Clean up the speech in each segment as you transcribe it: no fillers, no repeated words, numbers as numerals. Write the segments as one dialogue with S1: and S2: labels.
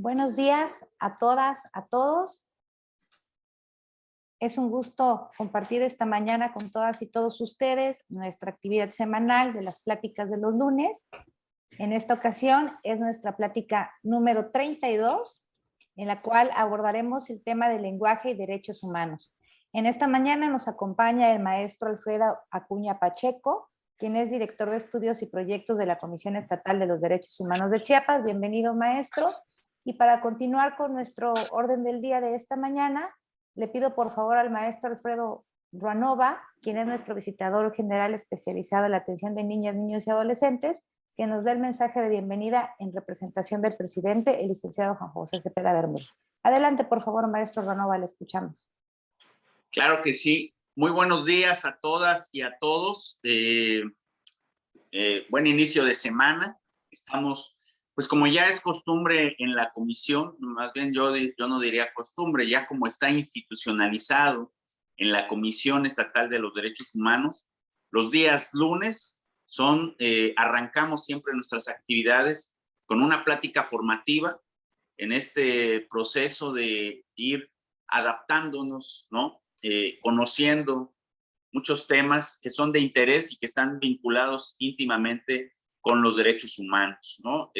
S1: Buenos días a todas, a todos. Es un gusto compartir esta mañana con todas y todos ustedes nuestra actividad semanal de las pláticas de los lunes. En esta ocasión es nuestra plática número 32, en la cual abordaremos el tema del lenguaje y derechos humanos. En esta mañana nos acompaña el maestro Alfredo Acuña Pacheco, quien es director de estudios y proyectos de la Comisión Estatal de los Derechos Humanos de Chiapas. Bienvenido, maestro. Y para continuar con nuestro orden del día de esta mañana, le pido por favor al maestro Alfredo Ruanova, quien es nuestro visitador general especializado en la atención de niñas, niños y adolescentes, que nos dé el mensaje de bienvenida en representación del presidente, el licenciado Juan José Cepeda Bermúdez. Adelante, por favor, maestro Ruanova, le escuchamos.
S2: Claro que sí. Muy buenos días a todas y a todos. Buen inicio de semana. Estamos, pues como ya es costumbre en la comisión, más bien yo no diría costumbre, ya como está institucionalizado en la Comisión Estatal de los Derechos Humanos, los días lunes arrancamos siempre nuestras actividades con una plática formativa en este proceso de ir adaptándonos, ¿no? Conociendo muchos temas que son de interés y que están vinculados íntimamente con los derechos humanos, ¿no?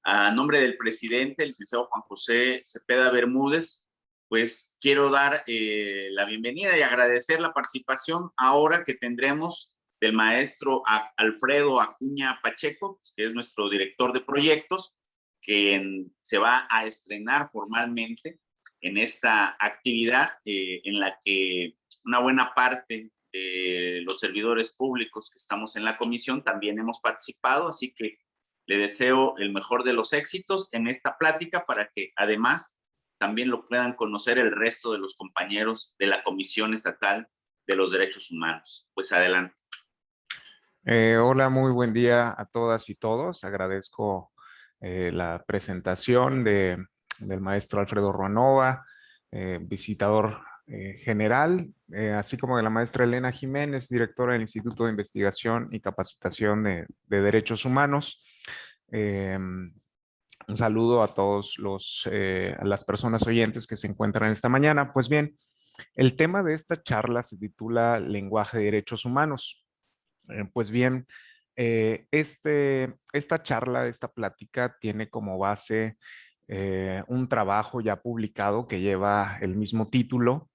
S2: A nombre del presidente, el licenciado Juan José Cepeda Bermúdez, pues quiero dar la bienvenida y agradecer la participación ahora que tendremos del maestro Alfredo Acuña Pacheco, que es nuestro director de proyectos, que se va a estrenar formalmente en esta actividad en la que una buena parte de los servidores públicos que estamos en la comisión también hemos participado, así que le deseo el mejor de los éxitos en esta plática para que además también lo puedan conocer el resto de los compañeros de la Comisión Estatal de los Derechos Humanos. Pues adelante.
S3: Hola, muy buen día a todas y todos. Agradezco la presentación del maestro Alfredo Ruanova, visitador general, así como de la maestra Elena Jiménez, directora del Instituto de Investigación y Capacitación de Derechos Humanos. Un saludo a todos las personas oyentes que se encuentran esta mañana. Pues bien, el tema de esta charla se titula Lenguaje de Derechos Humanos. Pues bien, esta charla, esta plática tiene como base un trabajo ya publicado que lleva el mismo título.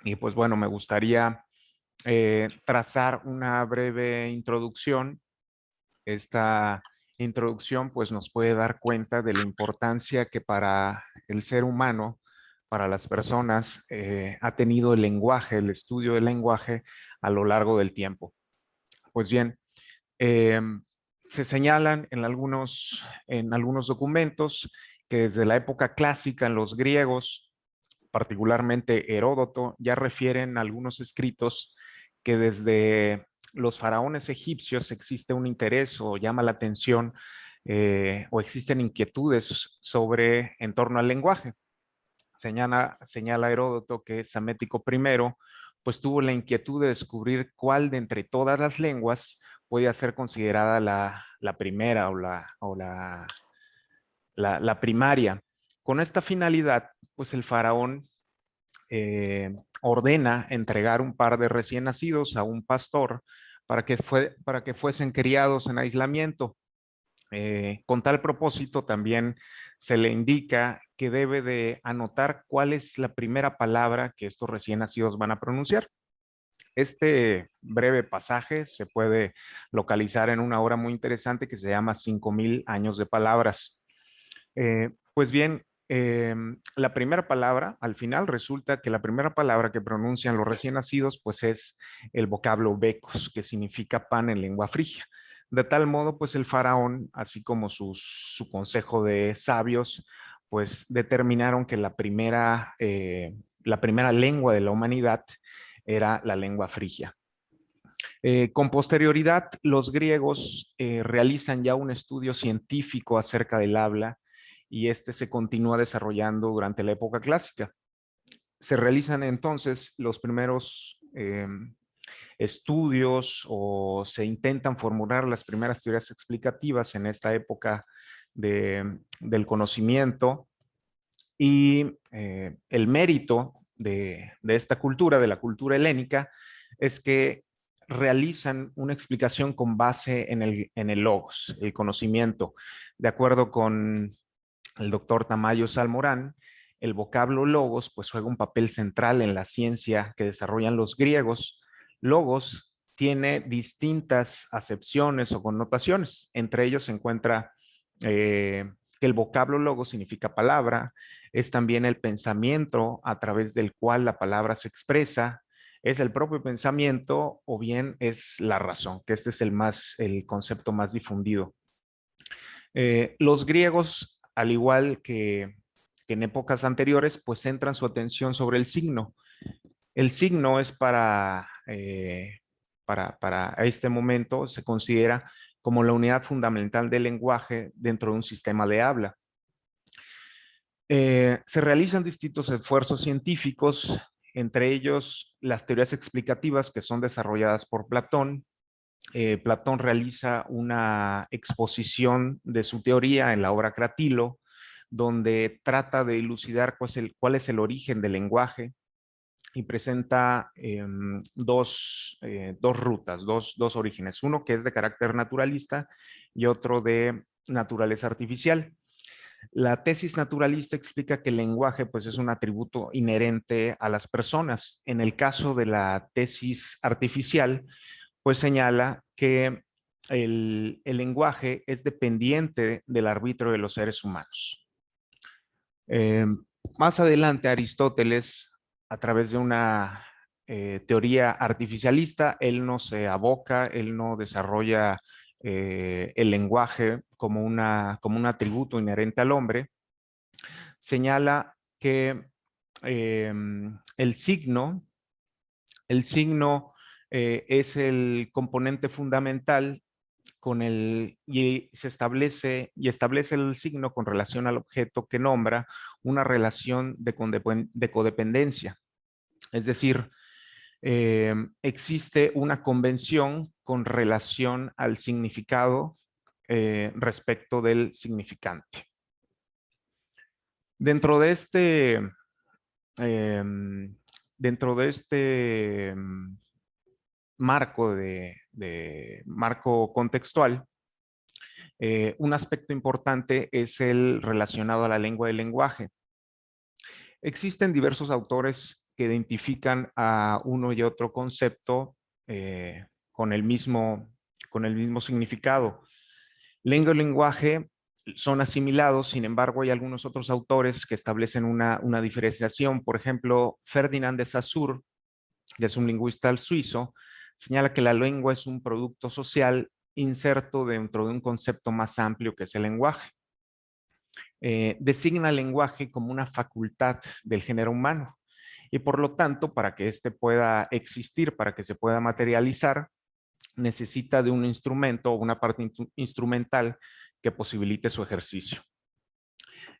S3: Y pues bueno, me gustaría trazar una breve introducción. Esta introducción pues nos puede dar cuenta de la importancia que para el ser humano, para las personas, ha tenido el lenguaje, el estudio del lenguaje a lo largo del tiempo. Pues bien, se señalan en algunos documentos que desde la época clásica en los griegos, particularmente Heródoto, ya refieren algunos escritos que desde los faraones egipcios existe un interés o llama la atención o existen inquietudes en torno al lenguaje. Señala Heródoto que Psamético I pues tuvo la inquietud de descubrir cuál de entre todas las lenguas podía ser considerada la primera o la primaria. Con esta finalidad, pues el faraón ordena entregar un par de recién nacidos a un pastor para que fuesen criados en aislamiento. Con tal propósito también se le indica que debe de anotar cuál es la primera palabra que estos recién nacidos van a pronunciar. Este breve pasaje se puede localizar en una obra muy interesante que se llama 5000 años de palabras. Pues bien, la primera palabra, al final resulta que la primera palabra que pronuncian los recién nacidos pues es el vocablo becos, que significa pan en lengua frigia. De tal modo, pues el faraón, así como su consejo de sabios, pues determinaron que la primera lengua de la humanidad era la lengua frigia. Con posterioridad, los griegos realizan ya un estudio científico acerca del habla y este se continúa desarrollando durante la época clásica. Se realizan entonces los primeros estudios o se intentan formular las primeras teorías explicativas en esta época del conocimiento. Y el mérito de esta cultura, de la cultura helénica, es que realizan una explicación con base en el logos, el conocimiento. De acuerdo con el doctor Tamayo Salmorán, el vocablo logos pues juega un papel central en la ciencia que desarrollan los griegos. Logos tiene distintas acepciones o connotaciones. Entre ellos se encuentra que el vocablo logos significa palabra, es también el pensamiento a través del cual la palabra se expresa, es el propio pensamiento o bien es la razón, que este es el concepto más difundido. Los griegos, al igual que en épocas anteriores, pues centran su atención sobre el signo. El signo es para este momento, se considera como la unidad fundamental del lenguaje dentro de un sistema de habla. Se realizan distintos esfuerzos científicos, entre ellos las teorías explicativas que son desarrolladas por Platón. Platón realiza una exposición de su teoría en la obra Cratilo, donde trata de elucidar cuál es el origen del lenguaje y presenta dos rutas, dos orígenes. Uno que es de carácter naturalista y otro de naturaleza artificial. La tesis naturalista explica que el lenguaje pues, es un atributo inherente a las personas. En el caso de la tesis artificial, pues señala que el lenguaje es dependiente del arbitrio de los seres humanos. Más adelante, Aristóteles, a través de una teoría artificialista, él no se aboca, él no desarrolla el lenguaje como un atributo inherente al hombre, señala que el signo es el componente fundamental y establece el signo con relación al objeto que nombra una relación de codependencia. Es decir, existe una convención con relación al significado respecto del significante. Dentro de este marco contextual, un aspecto importante es el relacionado a la lengua del lenguaje. Existen diversos autores que identifican a uno y otro concepto con el mismo significado. Lengua y lenguaje son asimilados, sin embargo, hay algunos otros autores que establecen una diferenciación. Por ejemplo, Ferdinand de Saussure, que es un lingüista suizo, señala que la lengua es un producto social inserto dentro de un concepto más amplio que es el lenguaje. Designa el lenguaje como una facultad del género humano y por lo tanto, para que éste pueda existir, para que se pueda materializar, necesita de un instrumento o una parte instrumental que posibilite su ejercicio.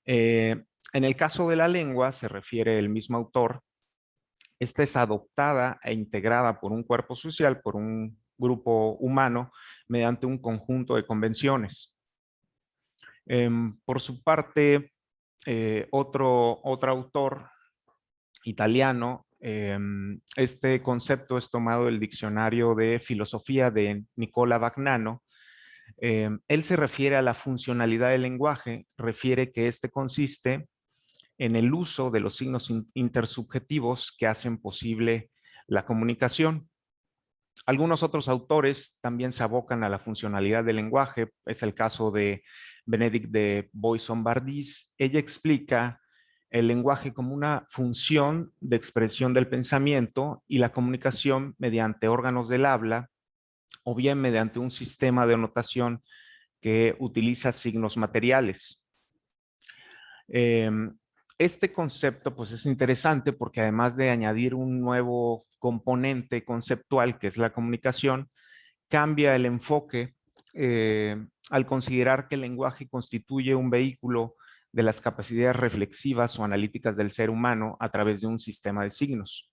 S3: En el caso de la lengua, se refiere el mismo autor, esta es adoptada e integrada por un cuerpo social, por un grupo humano, mediante un conjunto de convenciones. Por su parte, otro autor italiano, este concepto es tomado del diccionario de filosofía de Nicola Bagnano. Él se refiere a la funcionalidad del lenguaje, refiere que este consiste en el uso de los signos intersubjetivos que hacen posible la comunicación. Algunos otros autores también se abocan a la funcionalidad del lenguaje. Es el caso de Benedict de Boisson-Bardis. Ella explica el lenguaje como una función de expresión del pensamiento y la comunicación mediante órganos del habla o bien mediante un sistema de notación que utiliza signos materiales. Este concepto pues es interesante porque además de añadir un nuevo componente conceptual que es la comunicación, cambia el enfoque al considerar que el lenguaje constituye un vehículo de las capacidades reflexivas o analíticas del ser humano a través de un sistema de signos.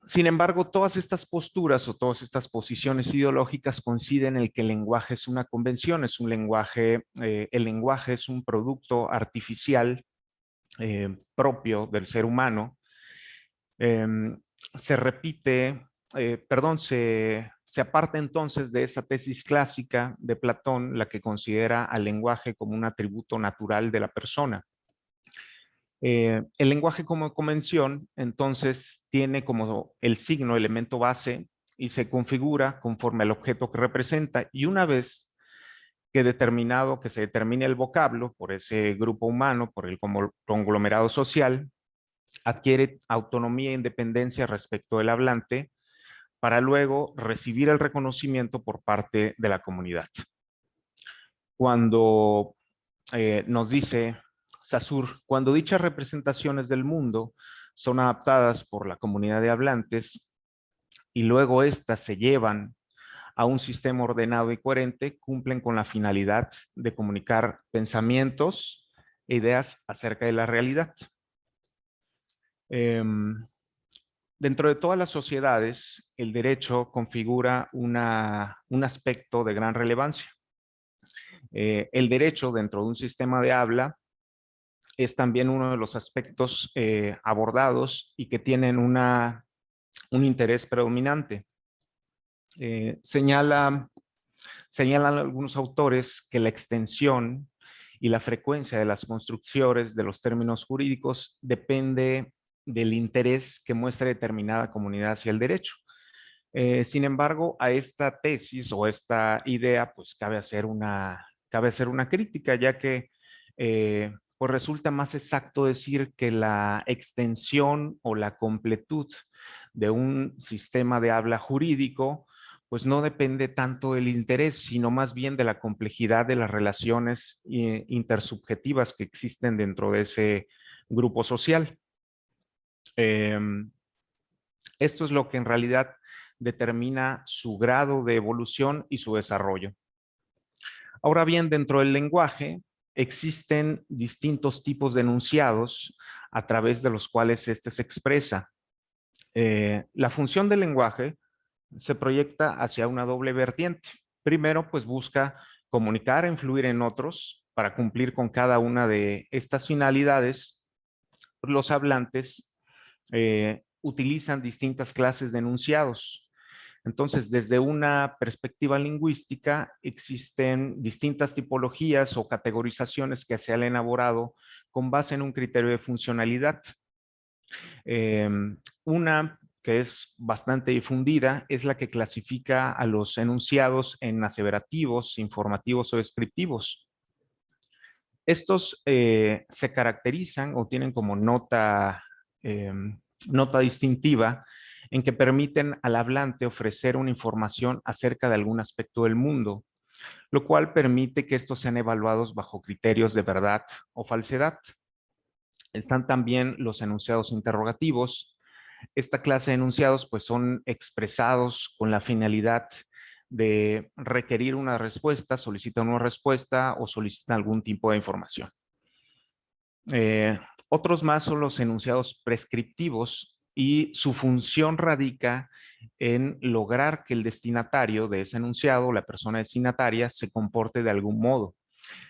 S3: Sin embargo, todas estas posturas o todas estas posiciones ideológicas coinciden en que el lenguaje es una convención, es un lenguaje, el lenguaje es un producto artificial propio del ser humano. Se repite, perdón, se aparta entonces de esa tesis clásica de Platón, la que considera al lenguaje como un atributo natural de la persona. El lenguaje como convención, entonces, tiene como el signo, elemento base, y se configura conforme al objeto que representa. Y una vez que se determine el vocablo por ese grupo humano, por el conglomerado social, adquiere autonomía e independencia respecto del hablante para luego recibir el reconocimiento por parte de la comunidad. Cuando nos dice Saussure, cuando dichas representaciones del mundo son adaptadas por la comunidad de hablantes y luego éstas se llevan a un sistema ordenado y coherente, cumplen con la finalidad de comunicar pensamientos e ideas acerca de la realidad. Dentro de todas las sociedades, el derecho configura un aspecto de gran relevancia. El derecho dentro de un sistema de habla es también uno de los aspectos abordados y que tienen un interés predominante. Señalan algunos autores que la extensión y la frecuencia de las construcciones de los términos jurídicos depende del interés que muestra determinada comunidad hacia el derecho. Sin embargo, a esta tesis o esta idea, pues cabe hacer una crítica, ya que pues resulta más exacto decir que la extensión o la completud de un sistema de habla jurídico, pues no depende tanto del interés, sino más bien de la complejidad de las relaciones intersubjetivas que existen dentro de ese grupo social. Esto es lo que en realidad determina su grado de evolución y su desarrollo. Ahora bien, dentro del lenguaje existen distintos tipos de enunciados a través de los cuales éste se expresa. La función del lenguaje se proyecta hacia una doble vertiente. Primero, pues busca comunicar e influir en otros. Para cumplir con cada una de estas finalidades, los hablantes utilizan distintas clases de enunciados. Entonces, desde una perspectiva lingüística, existen distintas tipologías o categorizaciones que se han elaborado con base en un criterio de funcionalidad. Una que es bastante difundida es la que clasifica a los enunciados en aseverativos, informativos o descriptivos. Estos se caracterizan o tienen como nota distintiva en que permiten al hablante ofrecer una información acerca de algún aspecto del mundo, lo cual permite que estos sean evaluados bajo criterios de verdad o falsedad. Están también los enunciados interrogativos. Esta clase de enunciados pues son expresados con la finalidad de requerir una respuesta, solicitan una respuesta o solicitan algún tipo de información. Otros más son los enunciados prescriptivos y su función radica en lograr que el destinatario de ese enunciado, la persona destinataria, se comporte de algún modo.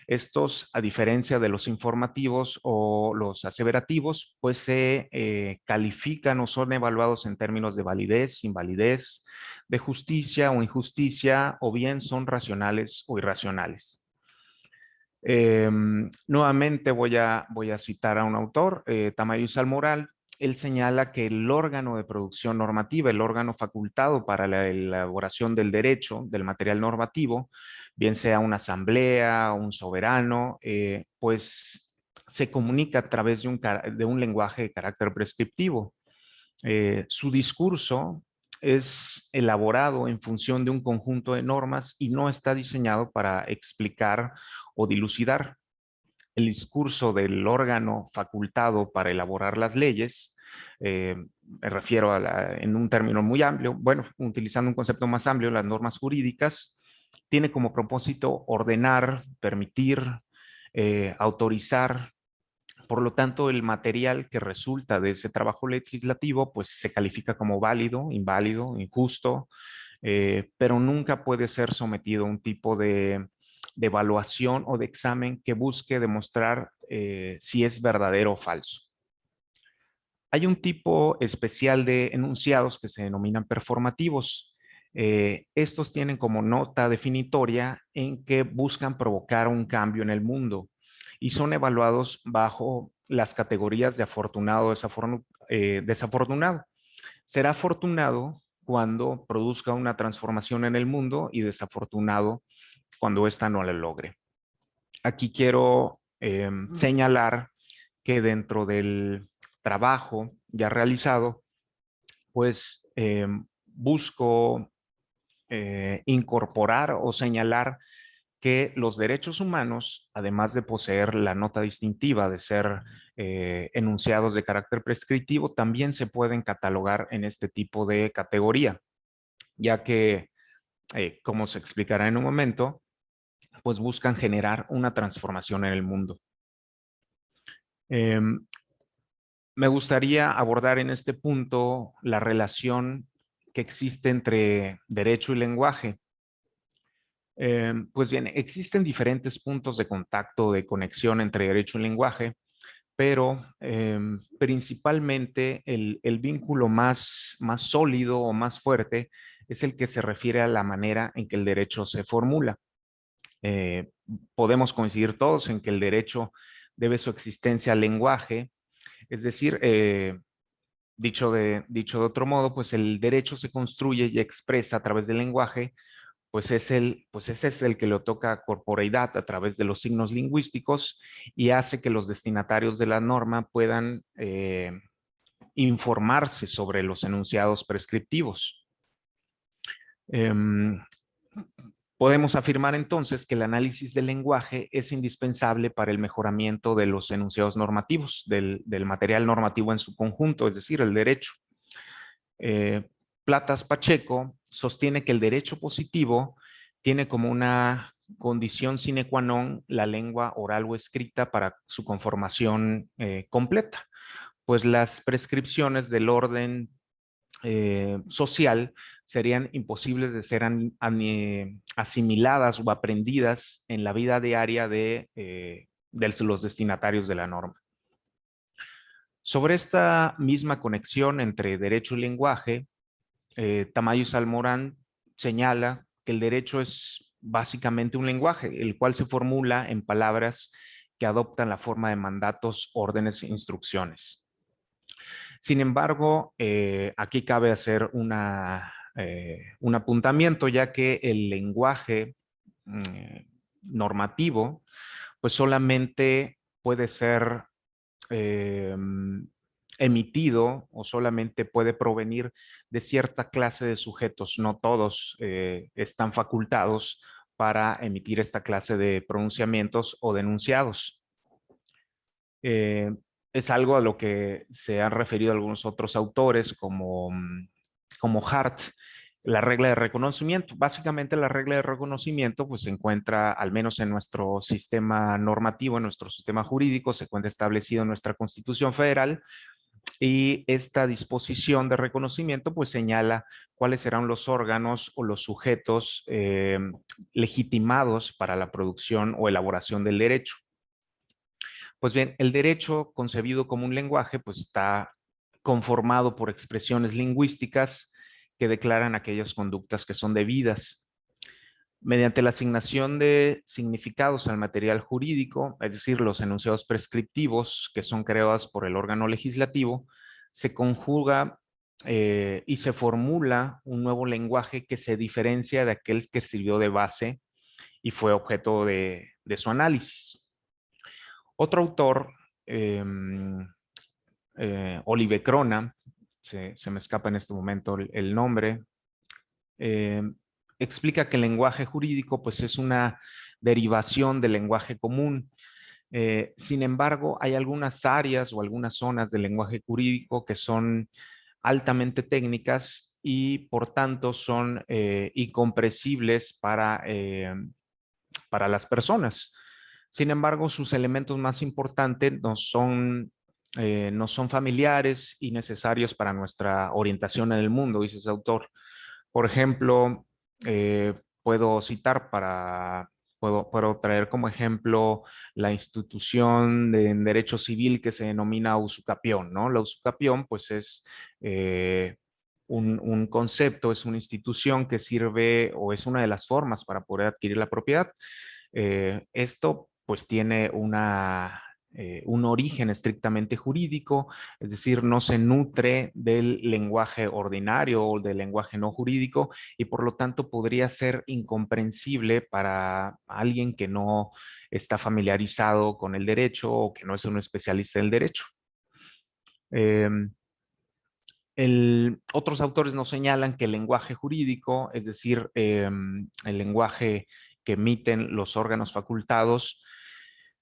S3: Estos, a diferencia de los informativos o los aseverativos, pues se califican o son evaluados en términos de validez, invalidez, de justicia o injusticia, o bien son racionales o irracionales. Nuevamente voy a citar a un autor, Tamayo Salmoral. Él señala que el órgano de producción normativa, el órgano facultado para la elaboración del derecho, del material normativo, bien sea una asamblea, un soberano, pues se comunica a través de un lenguaje de carácter prescriptivo. Su discurso es elaborado en función de un conjunto de normas y no está diseñado para explicar o dilucidar. El discurso del órgano facultado para elaborar las leyes, me refiero en un término muy amplio, bueno, utilizando un concepto más amplio, las normas jurídicas, tiene como propósito ordenar, permitir, autorizar, Por lo tanto, el material que resulta de ese trabajo legislativo, pues se califica como válido, inválido, injusto, pero nunca puede ser sometido a un tipo de evaluación o de examen que busque demostrar si es verdadero o falso. Hay un tipo especial de enunciados que se denominan performativos. Estos tienen como nota definitoria en que buscan provocar un cambio en el mundo y son evaluados bajo las categorías de afortunado o desafortunado. Será afortunado cuando produzca una transformación en el mundo y desafortunado cuando ésta no la logre. Aquí quiero señalar que dentro del trabajo ya realizado, pues busco incorporar o señalar que los derechos humanos, además de poseer la nota distintiva de ser enunciados de carácter prescriptivo, también se pueden catalogar en este tipo de categoría, ya que, como se explicará en un momento, pues buscan generar una transformación en el mundo. Me gustaría abordar en este punto la relación que existe entre derecho y lenguaje. Pues bien, existen diferentes puntos de contacto, de conexión entre derecho y lenguaje, pero principalmente el vínculo más sólido o más fuerte es el que se refiere a la manera en que el derecho se formula. Podemos coincidir todos en que el derecho debe su existencia al lenguaje, es decir, dicho de otro modo, pues el derecho se construye y expresa a través del lenguaje, pues ese es el que le toca corporeidad a través de los signos lingüísticos y hace que los destinatarios de la norma puedan informarse sobre los enunciados prescriptivos. Podemos afirmar entonces que el análisis del lenguaje es indispensable para el mejoramiento de los enunciados normativos, del material normativo en su conjunto, es decir, el derecho. Platas Pacheco sostiene que el derecho positivo tiene como una condición sine qua non la lengua oral o escrita para su conformación completa, pues las prescripciones del orden social serían imposibles de ser asimiladas o aprendidas en la vida diaria de los destinatarios de la norma. Sobre esta misma conexión entre derecho y lenguaje, Tamayo Salmorán señala que el derecho es básicamente un lenguaje, el cual se formula en palabras que adoptan la forma de mandatos, órdenes e instrucciones. Sin embargo, aquí cabe hacer un apuntamiento, ya que el lenguaje normativo, pues solamente puede ser emitido o solamente puede provenir de cierta clase de sujetos. No todos están facultados para emitir esta clase de pronunciamientos o denunciados. Es algo a lo que se han referido algunos otros autores como Hart, la regla de reconocimiento. Básicamente la regla de reconocimiento pues se encuentra, al menos en nuestro sistema normativo, en nuestro sistema jurídico, se encuentra establecido en nuestra Constitución Federal y esta disposición de reconocimiento pues señala cuáles serán los órganos o los sujetos legitimados para la producción o elaboración del derecho. Pues bien, el derecho concebido como un lenguaje pues está conformado por expresiones lingüísticas que declaran aquellas conductas que son debidas. Mediante la asignación de significados al material jurídico, es decir, los enunciados prescriptivos que son creados por el órgano legislativo, se conjuga y se formula un nuevo lenguaje que se diferencia de aquel que sirvió de base y fue objeto de su análisis. Otro autor, Olive Crona, se me escapa en este momento el nombre, explica que el lenguaje jurídico pues, es una derivación del lenguaje común. Sin embargo, hay algunas áreas o algunas zonas del lenguaje jurídico que son altamente técnicas y por tanto son incomprensibles para las personas. Sin embargo, sus elementos más importantes no son familiares y necesarios para nuestra orientación en el mundo, dice ese autor. Por ejemplo, puedo citar puedo traer como ejemplo la institución en derecho civil que se denomina usucapión, ¿no? La usucapión, pues es un concepto, es una institución que sirve o es una de las formas para poder adquirir la propiedad. Esto pues tiene un origen estrictamente jurídico, es decir, no se nutre del lenguaje ordinario o del lenguaje no jurídico y por lo tanto podría ser incomprensible para alguien que no está familiarizado con el derecho o que no es un especialista del derecho. Otros autores nos señalan que el lenguaje jurídico, es decir, el lenguaje que emiten los órganos facultados,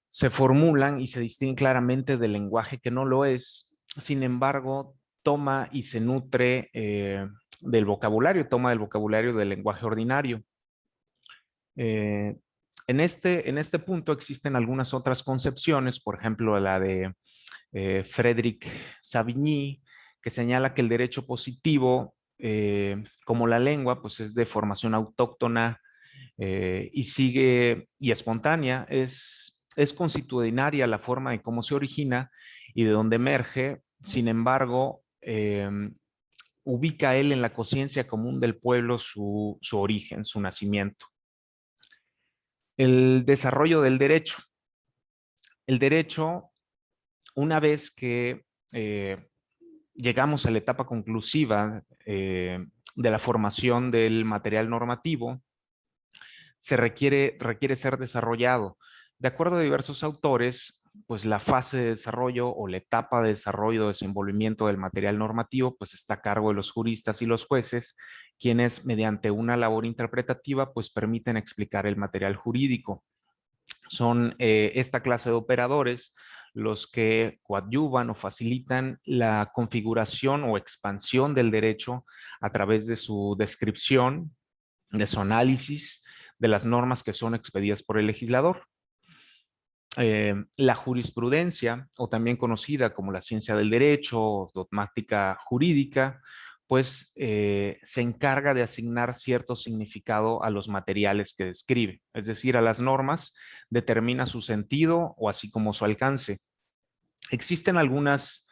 S3: se formulan y se distinguen claramente del lenguaje que no lo es. Sin embargo, toma y se nutre del vocabulario del lenguaje ordinario. En este punto existen algunas otras concepciones, por ejemplo, la de Frédéric Savigny, que señala que el derecho positivo, como la lengua, pues es de formación autóctona y espontánea, es constitucionaria la forma de cómo se origina y de dónde emerge. Sin embargo, ubica él en la conciencia común del pueblo su origen, su nacimiento. El desarrollo del derecho. El derecho, una vez que llegamos a la etapa conclusiva de la formación del material normativo, requiere ser desarrollado. De acuerdo a diversos autores, pues la fase de desarrollo o la etapa de desarrollo o desenvolvimiento del material normativo pues está a cargo de los juristas y los jueces, quienes mediante una labor interpretativa pues permiten explicar el material jurídico. Son esta clase de operadores los que coadyuvan o facilitan la configuración o expansión del derecho a través de su descripción, de su análisis, de las normas que son expedidas por el legislador. La jurisprudencia, o también conocida como la ciencia del derecho o dogmática jurídica, pues se encarga de asignar cierto significado a los materiales que describe, es decir, a las normas, determina su sentido o así como su alcance. Existen algunas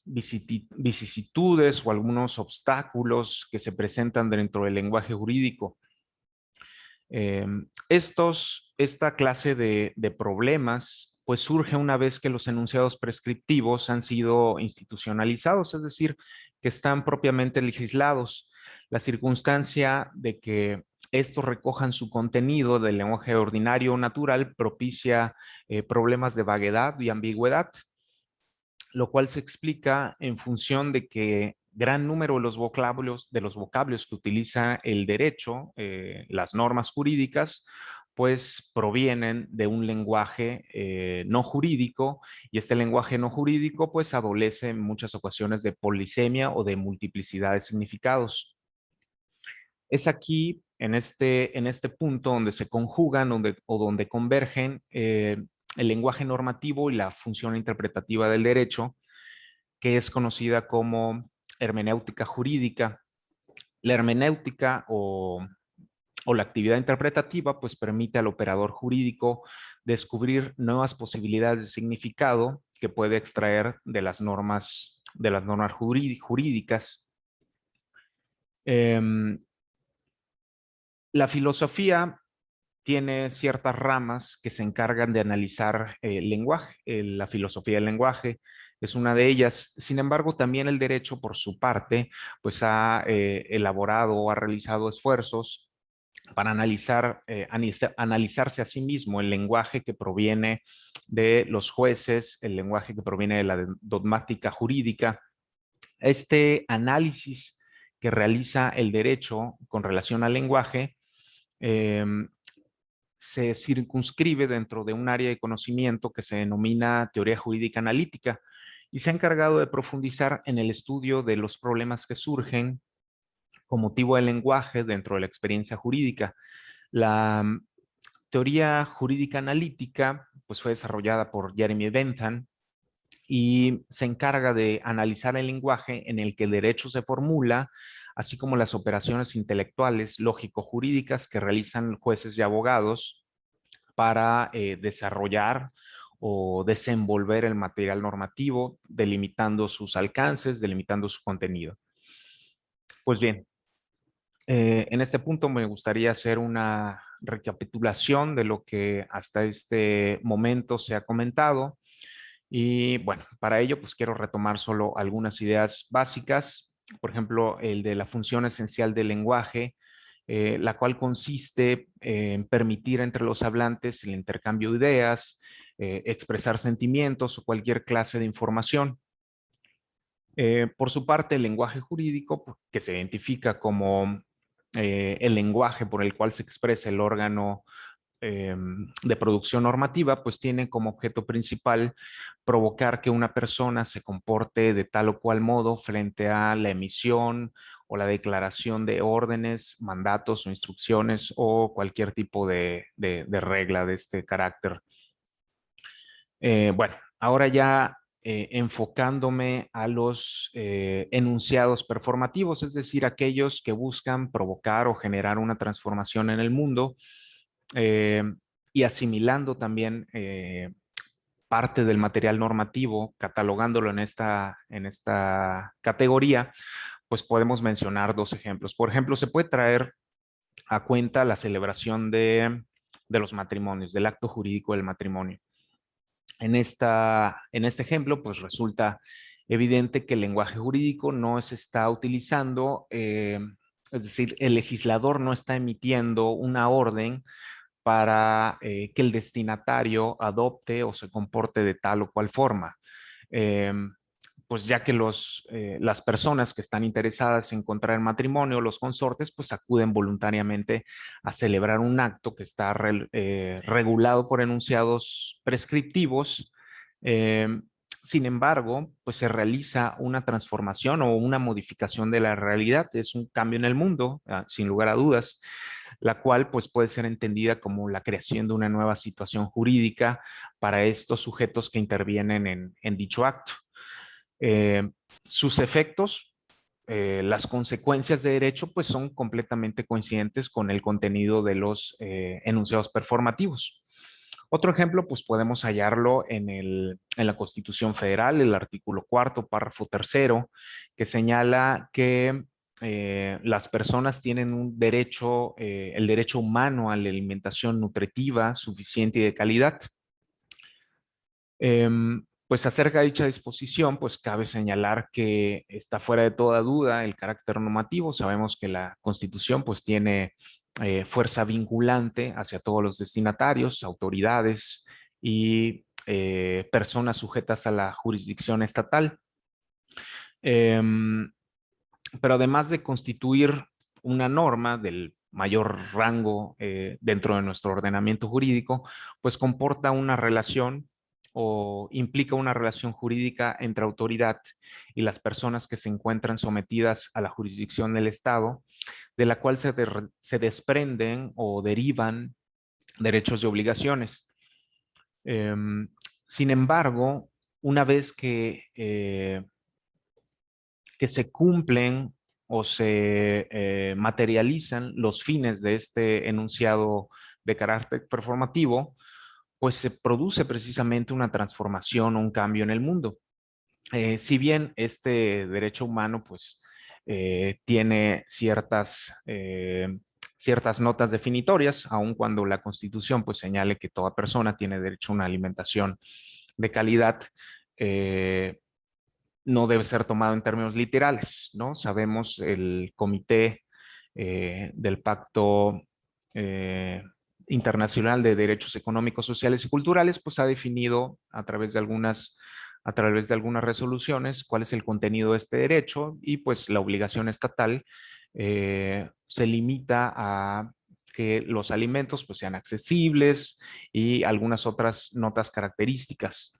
S3: vicisitudes o algunos obstáculos que se presentan dentro del lenguaje jurídico. Esta clase de problemas pues surge una vez que los enunciados prescriptivos han sido institucionalizados, es decir, que están propiamente legislados. La circunstancia de que estos recojan su contenido del lenguaje ordinario o natural propicia problemas de vaguedad y ambigüedad, lo cual se explica en función de que gran número de los vocablos que utiliza el derecho, las normas jurídicas, pues provienen de un lenguaje no jurídico, y este lenguaje no jurídico pues adolece en muchas ocasiones de polisemia o de multiplicidad de significados. Es aquí, en este punto, donde se conjugan donde convergen el lenguaje normativo y la función interpretativa del derecho, que es conocida como hermenéutica jurídica. La hermenéutica o la actividad interpretativa pues permite al operador jurídico descubrir nuevas posibilidades de significado que puede extraer de las normas jurídicas. La filosofía tiene ciertas ramas que se encargan de analizar el lenguaje. La filosofía del lenguaje es una de ellas. Sin embargo, también el derecho, por su parte, pues ha elaborado o ha realizado esfuerzos para analizarse a sí mismo el lenguaje que proviene de los jueces, el lenguaje que proviene de la dogmática jurídica. Este análisis que realiza el derecho con relación al lenguaje se circunscribe dentro de un área de conocimiento que se denomina teoría jurídica analítica y se ha encargado de profundizar en el estudio de los problemas que surgen con motivo del lenguaje dentro de la experiencia jurídica. La teoría jurídica analítica pues fue desarrollada por Jeremy Bentham y se encarga de analizar el lenguaje en el que el derecho se formula, así como las operaciones intelectuales, lógico-jurídicas que realizan jueces y abogados para desarrollar o desenvolver el material normativo, delimitando sus alcances, delimitando su contenido. Pues bien, en este punto me gustaría hacer una recapitulación de lo que hasta este momento se ha comentado. Y bueno, para ello pues quiero retomar solo algunas ideas básicas. Por ejemplo, el de la función esencial del lenguaje, la cual consiste en permitir entre los hablantes el intercambio de ideas, expresar sentimientos o cualquier clase de información. Por su parte, el lenguaje jurídico, que se identifica como el lenguaje por el cual se expresa el órgano de producción normativa, pues tiene como objeto principal provocar que una persona se comporte de tal o cual modo frente a la emisión o la declaración de órdenes, mandatos o instrucciones o cualquier tipo de regla de este carácter. Bueno, ahora ya enfocándome a los enunciados performativos, es decir, aquellos que buscan provocar o generar una transformación en el mundo, eh, y asimilando también parte del material normativo, catalogándolo en esta categoría, pues podemos mencionar dos ejemplos. Por ejemplo, se puede traer a cuenta la celebración de los matrimonios, del acto jurídico del matrimonio. En este ejemplo, pues resulta evidente que el lenguaje jurídico no se está utilizando, es decir, el legislador no está emitiendo una orden para que el destinatario adopte o se comporte de tal o cual forma. Pues ya que las personas que están interesadas en contraer matrimonio, los consortes, pues acuden voluntariamente a celebrar un acto que está regulado por enunciados prescriptivos. Sin embargo, pues se realiza una transformación o una modificación de la realidad. Es un cambio en el mundo, sin lugar a dudas, la cual pues puede ser entendida como la creación de una nueva situación jurídica para estos sujetos que intervienen en dicho acto. Eh, Sus efectos, las consecuencias de derecho, pues son completamente coincidentes con el contenido de los enunciados performativos. Otro ejemplo, pues podemos hallarlo en la Constitución Federal, el artículo 4º, párrafo 3º, que señala que las personas tienen un derecho, el derecho humano a la alimentación nutritiva, suficiente y de calidad. Pues acerca de dicha disposición, pues cabe señalar que está fuera de toda duda el carácter normativo. Sabemos que la Constitución pues tiene fuerza vinculante hacia todos los destinatarios, autoridades y personas sujetas a la jurisdicción estatal. Pero además de constituir una norma del mayor rango dentro de nuestro ordenamiento jurídico, pues comporta una relación o implica una relación jurídica entre autoridad y las personas que se encuentran sometidas a la jurisdicción del Estado, de la cual se desprenden o derivan derechos y obligaciones. Sin embargo, una vez que se cumplen o se materializan los fines de este enunciado de carácter performativo, pues se produce precisamente una transformación o un cambio en el mundo. Si bien este derecho humano pues tiene ciertas notas definitorias, aun cuando la Constitución pues señale que toda persona tiene derecho a una alimentación de calidad, no debe ser tomado en términos literales, ¿no? Sabemos el Comité del Pacto Internacional de Derechos Económicos, Sociales y Culturales, pues ha definido a través de algunas resoluciones cuál es el contenido de este derecho y pues la obligación estatal se limita a que los alimentos pues sean accesibles y algunas otras notas características.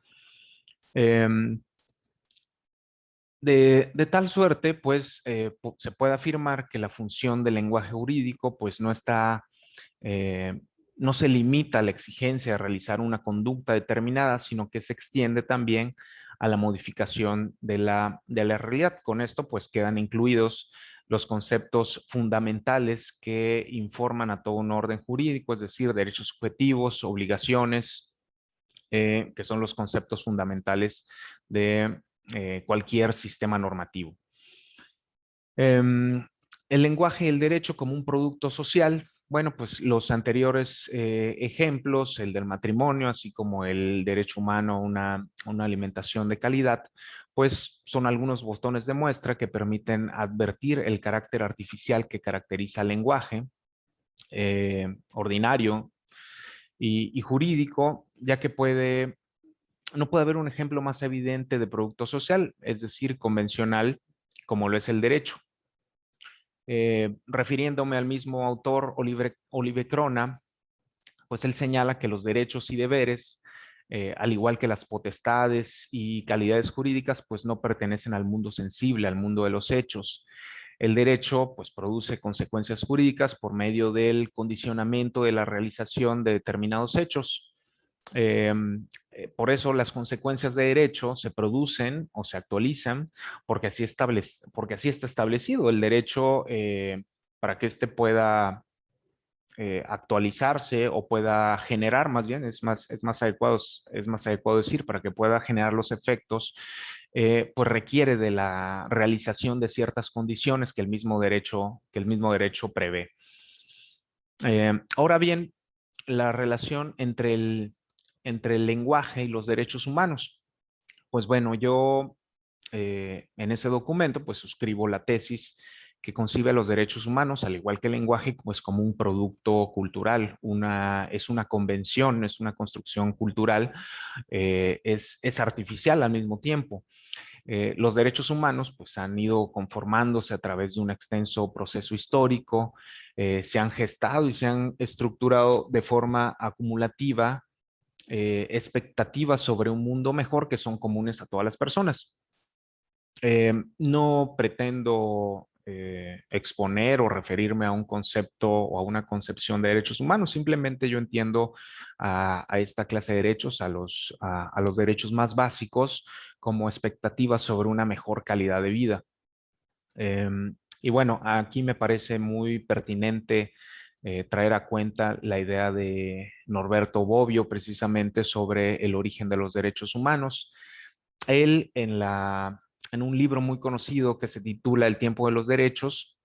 S3: De tal suerte, pues, se puede afirmar que la función del lenguaje jurídico, pues, no está no se limita a la exigencia de realizar una conducta determinada, sino que se extiende también a la modificación de la realidad. Con esto, pues quedan incluidos los conceptos fundamentales que informan a todo un orden jurídico, es decir, derechos subjetivos, obligaciones, que son los conceptos fundamentales de cualquier sistema normativo. El lenguaje y el derecho como un producto social. Bueno, pues los anteriores ejemplos, el del matrimonio, así como el derecho humano a una alimentación de calidad, pues son algunos botones de muestra que permiten advertir el carácter artificial que caracteriza el lenguaje ordinario y jurídico, ya que no puede haber un ejemplo más evidente de producto social, es decir, convencional, como lo es el derecho. Refiriéndome al mismo autor, Oliver Crona, pues él señala que los derechos y deberes, al igual que las potestades y calidades jurídicas, pues no pertenecen al mundo sensible, al mundo de los hechos. El derecho, pues, produce consecuencias jurídicas por medio del condicionamiento de la realización de determinados hechos. Por eso las consecuencias de derecho se producen o se actualizan porque porque así está establecido el derecho, para que éste pueda actualizarse o pueda generar, más bien, es más adecuado decir, para que pueda generar los efectos, pues requiere de la realización de ciertas condiciones que el mismo derecho prevé. Ahora bien, la relación entre el lenguaje y los derechos humanos. Pues bueno, yo en ese documento pues suscribo la tesis que concibe los derechos humanos, al igual que el lenguaje, pues como un producto cultural, es una convención, es una construcción cultural, es artificial al mismo tiempo. Los derechos humanos pues han ido conformándose a través de un extenso proceso histórico, se han gestado y se han estructurado de forma acumulativa expectativas sobre un mundo mejor que son comunes a todas las personas. No pretendo exponer o referirme a un concepto o a una concepción de derechos humanos, simplemente yo entiendo a esta clase de derechos, a los derechos más básicos, como expectativas sobre una mejor calidad de vida. Y bueno, aquí me parece muy pertinente traer a cuenta la idea de Norberto Bobbio precisamente sobre el origen de los derechos humanos. Él en un libro muy conocido que se titula El tiempo de los derechos,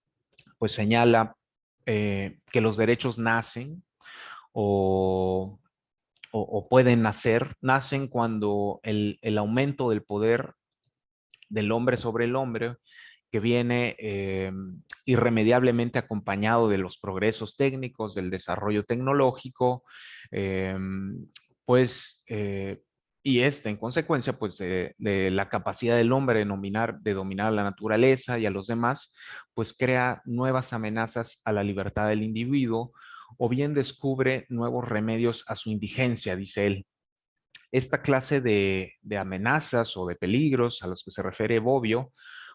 S3: pues señala que los derechos nacen o, o pueden nacer, nacen cuando el aumento del poder del hombre sobre el hombre, que viene irremediablemente acompañado de los progresos técnicos, del desarrollo tecnológico, eh, pues, y en consecuencia, pues, de la capacidad del hombre de dominar a la naturaleza y a los demás, pues crea nuevas amenazas a la libertad del individuo, o bien descubre nuevos remedios a su indigencia, dice él. Esta clase de amenazas o de peligros a los que se refiere Bobbio,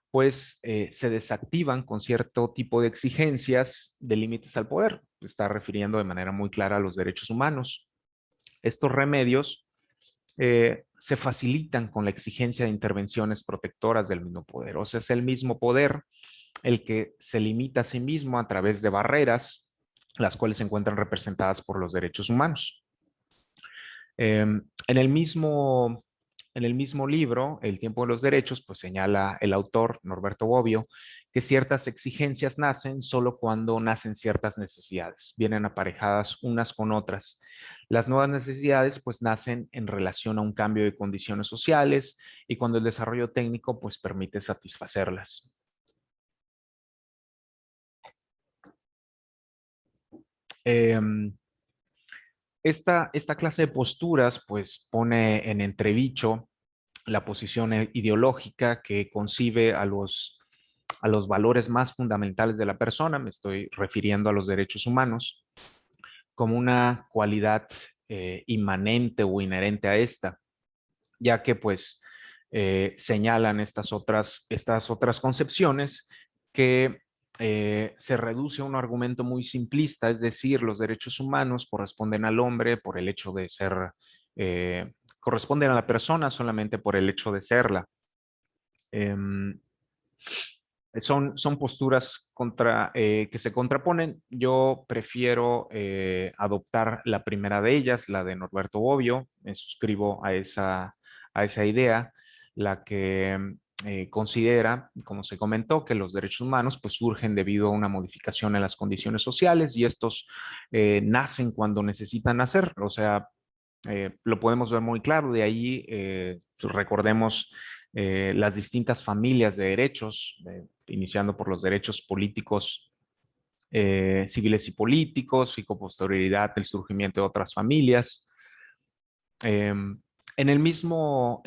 S3: pues se desactivan con cierto tipo de exigencias de límites al poder. Se está refiriendo de manera muy clara a los derechos humanos. Estos remedios se facilitan con la exigencia de intervenciones protectoras del mismo poder. O sea, es el mismo poder el que se limita a sí mismo a través de barreras, las cuales se encuentran representadas por los derechos humanos. En el mismo libro, El tiempo de los derechos, pues señala el autor, Norberto Bobbio, que ciertas exigencias nacen solo cuando nacen ciertas necesidades, vienen aparejadas unas con otras. Las nuevas necesidades pues nacen en relación a un cambio de condiciones sociales y cuando el desarrollo técnico pues permite satisfacerlas. Esta clase de posturas pues pone en entredicho la posición ideológica que concibe a los valores más fundamentales de la persona, me estoy refiriendo a los derechos humanos, como una cualidad inmanente o inherente a esta, ya que pues señalan estas otras concepciones que se reduce a un argumento muy simplista, es decir, los derechos humanos corresponden al hombre por el hecho de ser, corresponden a la persona solamente por el hecho de serla. Em, son posturas que se contraponen. Yo prefiero adoptar la primera de ellas, la de Norberto Bobbio. Me suscribo a esa idea, la que considera, como se comentó, que los derechos humanos pues, surgen debido a una modificación en las condiciones sociales y estos nacen cuando necesitan nacer. O sea, lo podemos ver muy claro. De ahí recordemos las distintas familias de derechos, iniciando por los derechos políticos, civiles y políticos, y con posterioridad el surgimiento de otras familias. En el mismo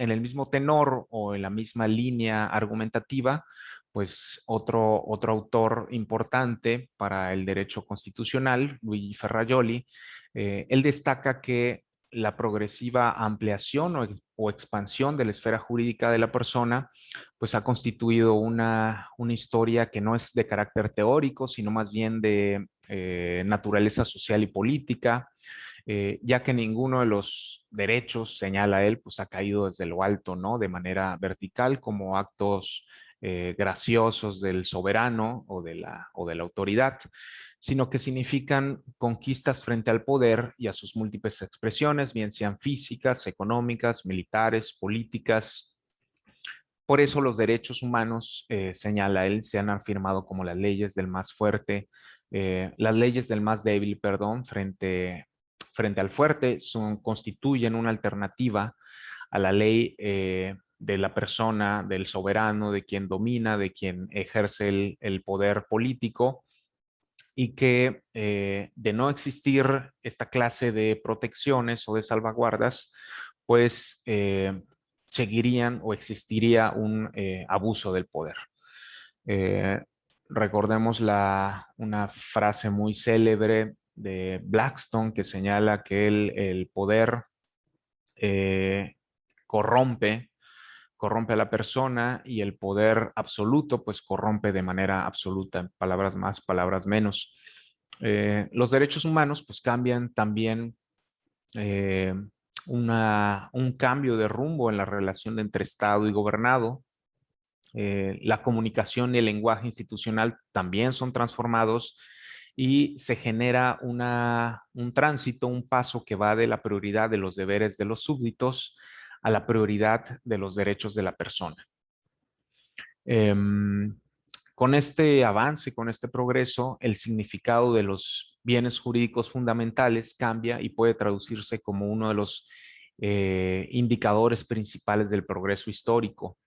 S3: tenor o en la misma línea argumentativa, pues otro autor importante para el derecho constitucional, Luigi Ferrajoli, él destaca que la progresiva ampliación o expansión de la esfera jurídica de la persona, pues ha constituido una historia que no es de carácter teórico, sino más bien de naturaleza social y política, ya que ninguno de los derechos, señala él, pues ha caído desde lo alto, ¿no? De manera vertical, como actos graciosos del soberano o de la autoridad, sino que significan conquistas frente al poder y a sus múltiples expresiones, bien sean físicas, económicas, militares, políticas. Por eso los derechos humanos, señala él, se han afirmado como las leyes del más fuerte, las leyes del más débil, perdón, frente al fuerte, constituyen una alternativa a la ley de la persona, del soberano, de quien domina, de quien ejerce el poder político, y que de no existir esta clase de protecciones o de salvaguardas, pues seguirían o existiría un abuso del poder. Eh, recordemos una frase muy célebre de Blackstone que señala que el poder eh, corrompe, corrompe a la persona, y el poder absoluto pues corrompe de manera absoluta, palabras más, palabras menos. Los derechos humanos pues cambian también eh, un cambio de rumbo en la relación entre Estado y gobernado. La comunicación y el lenguaje institucional también son transformados y se genera un tránsito, un paso que va de la prioridad de los deberes de los súbditos a la prioridad de los derechos de la persona. Con este avance, con este progreso, el significado de los bienes jurídicos fundamentales cambia y puede traducirse como uno de los indicadores principales del progreso histórico,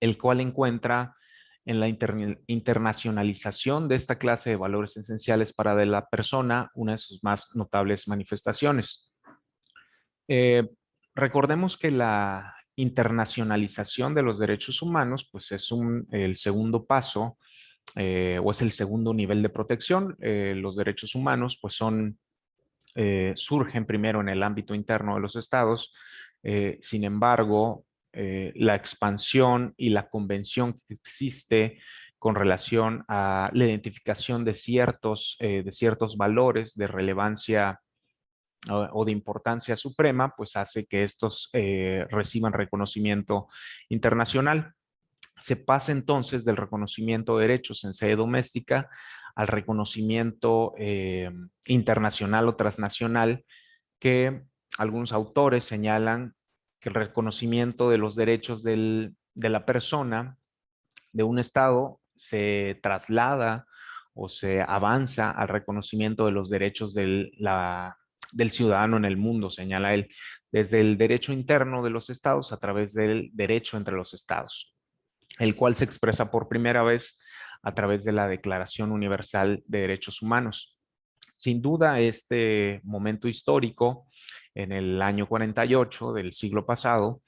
S3: el cual encuentra en la internacionalización de esta clase de valores esenciales para de la persona una de sus más notables manifestaciones. Eh, recordemos que la internacionalización de los derechos humanos pues es el segundo paso o es el segundo nivel de protección. Los derechos humanos pues surgen primero en el ámbito interno de los estados. Sin embargo, la expansión y la convención que existe con relación a la identificación de ciertos valores de relevancia o de importancia suprema, pues hace que estos reciban reconocimiento internacional. Se pasa entonces del reconocimiento de derechos en sede doméstica al reconocimiento internacional o transnacional, que algunos autores señalan que el reconocimiento de los derechos de la persona de un Estado se traslada o se avanza al reconocimiento de los derechos del ciudadano en el mundo, señala él, desde el derecho interno de los Estados a través del derecho entre los Estados, el cual se expresa por primera vez a través de la Declaración Universal de Derechos Humanos. Sin duda, este momento histórico, en el año 48 del siglo pasado,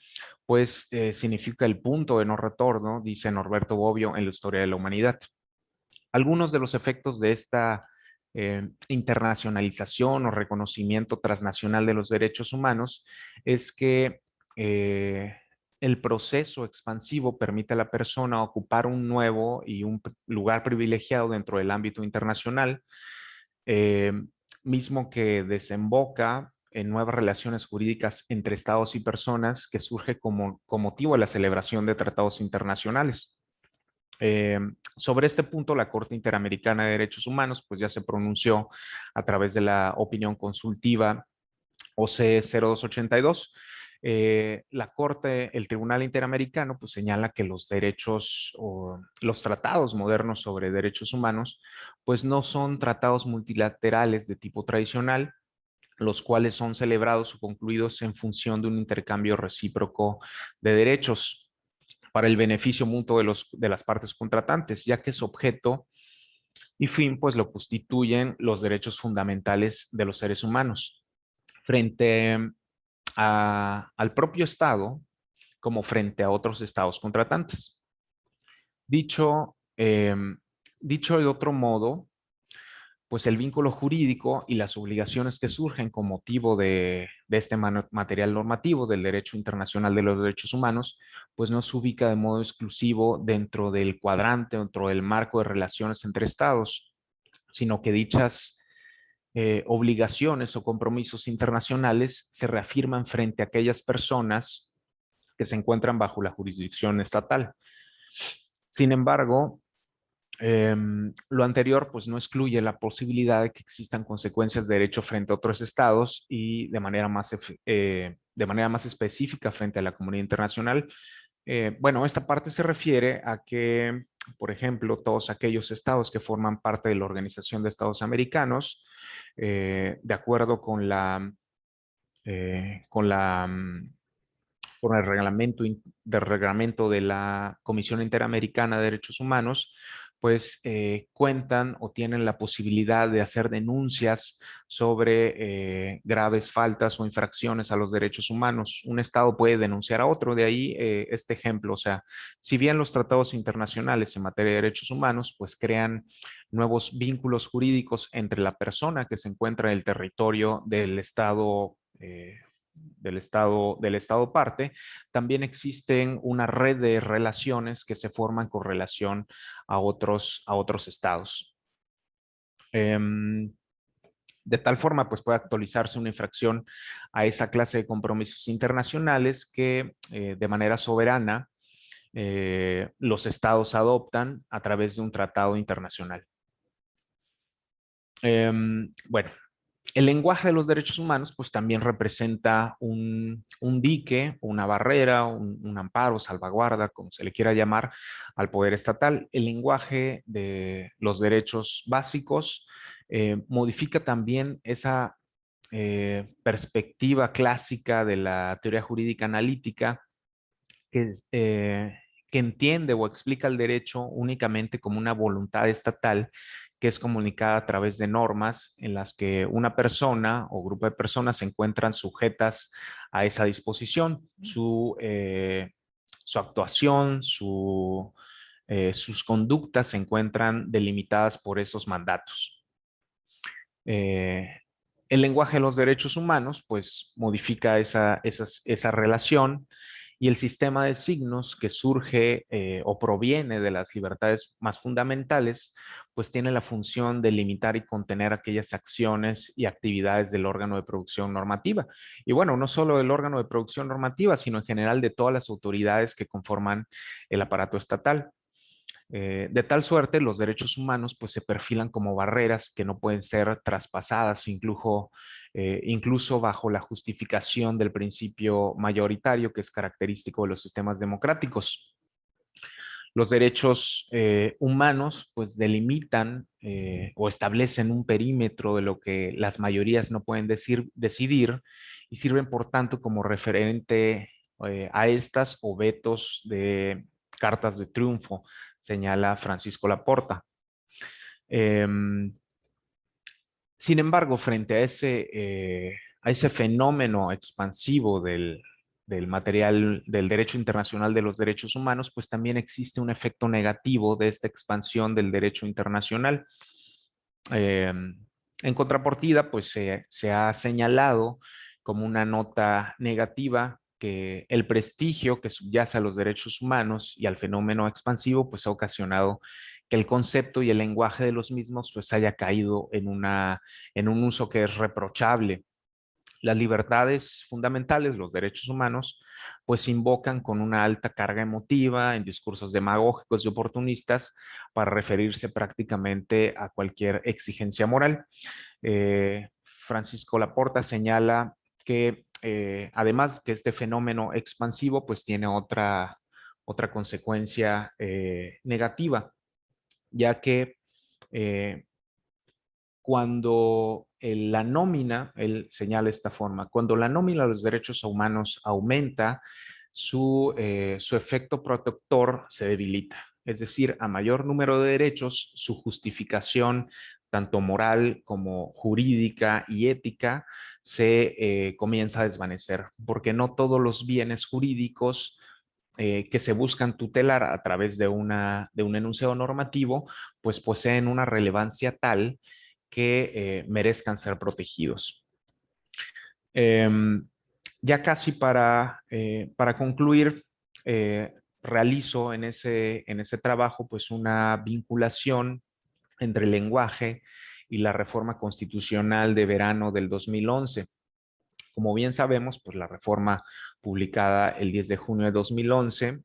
S3: pues significa el punto de no retorno, dice Norberto Bobbio en la historia de la humanidad. Algunos de los efectos de esta internacionalización o reconocimiento transnacional de los derechos humanos es que el proceso expansivo permite a la persona ocupar un nuevo y un lugar privilegiado dentro del ámbito internacional, eh, mismo que desemboca en nuevas relaciones jurídicas entre estados y personas que surge con motivo de la celebración de tratados internacionales. Sobre este punto, la Corte Interamericana de Derechos Humanos pues ya se pronunció a través de la opinión consultiva OC 0282. La Corte, el Tribunal Interamericano, pues señala que los derechos o los tratados modernos sobre derechos humanos, pues no son tratados multilaterales de tipo tradicional, los cuales son celebrados o concluidos en función de un intercambio recíproco de derechos para el beneficio mutuo de las partes contratantes, ya que su objeto y fin, pues lo constituyen los derechos fundamentales de los seres humanos frente al propio Estado como frente a otros estados contratantes. Dicho, dicho de otro modo, pues el vínculo jurídico y las obligaciones que surgen con motivo de este material normativo del derecho internacional de los derechos humanos, pues no se ubica de modo exclusivo dentro del cuadrante, dentro del marco de relaciones entre estados, sino que dichas obligaciones o compromisos internacionales se reafirman frente a aquellas personas que se encuentran bajo la jurisdicción estatal. Sin embargo, lo anterior pues no excluye la posibilidad de que existan consecuencias de derecho frente a otros estados y de manera más específica frente a la comunidad internacional. Bueno, esta parte se refiere a que, por ejemplo, todos aquellos estados que forman parte de la Organización de Estados Americanos, de acuerdo con la por el reglamento de la Comisión Interamericana de Derechos Humanos, pues cuentan o tienen la posibilidad de hacer denuncias sobre graves faltas o infracciones a los derechos humanos. Un Estado puede denunciar a otro, de ahí este ejemplo. O sea, si bien los tratados internacionales en materia de derechos humanos, pues crean nuevos vínculos jurídicos entre la persona que se encuentra en el territorio del Estado del estado parte, también existen una red de relaciones que se forman con relación a otros estados. De tal forma, pues puede actualizarse una infracción a esa clase de compromisos internacionales que de manera soberana los estados adoptan a través de un tratado internacional. Bueno, el lenguaje de los derechos humanos pues también representa un dique, una barrera, un amparo, salvaguarda, como se le quiera llamar, al poder estatal. El lenguaje de los derechos básicos modifica también esa perspectiva clásica de la teoría jurídica analítica que entiende o explica el derecho únicamente como una voluntad estatal que es comunicada a través de normas en las que una persona o grupo de personas se encuentran sujetas a esa disposición. Su actuación, sus conductas se encuentran delimitadas por esos mandatos. El lenguaje de los derechos humanos pues modifica esa relación y el sistema de signos que surge o proviene de las libertades más fundamentales, pues tiene la función de limitar y contener aquellas acciones y actividades del órgano de producción normativa. Y bueno, no solo del órgano de producción normativa, sino en general de todas las autoridades que conforman el aparato estatal. De tal suerte, los derechos humanos pues se perfilan como barreras que no pueden ser traspasadas, incluso bajo la justificación del principio mayoritario que es característico de los sistemas democráticos. Los derechos humanos pues delimitan o establecen un perímetro de lo que las mayorías no pueden decidir y sirven por tanto como referente a estas o vetos de cartas de triunfo, señala Francisco Laporta. Sin embargo, frente a ese fenómeno expansivo del material del derecho internacional de los derechos humanos, pues también existe un efecto negativo de esta expansión del derecho internacional. En contrapartida, pues se ha señalado como una nota negativa que el prestigio que subyace a los derechos humanos y al fenómeno expansivo, pues ha ocasionado que el concepto y el lenguaje de los mismos pues haya caído en un uso que es reprochable. Las libertades fundamentales, los derechos humanos, pues se invocan con una alta carga emotiva en discursos demagógicos y oportunistas para referirse prácticamente a cualquier exigencia moral. Francisco Laporta señala que además que este fenómeno expansivo pues tiene otra consecuencia negativa, ya que eh, cuando la nómina, él señala de esta forma, cuando la nómina de los derechos humanos aumenta, su efecto protector se debilita. Es decir, a mayor número de derechos, su justificación, tanto moral como jurídica y ética, se comienza a desvanecer, porque no todos los bienes jurídicos que se buscan tutelar a través de un enunciado normativo, pues poseen una relevancia tal que merezcan ser protegidos. Ya casi para concluir, realizo en ese trabajo pues una vinculación entre el lenguaje y la reforma constitucional de verano del 2011. Como bien sabemos, pues la reforma publicada el 10 de junio de 2011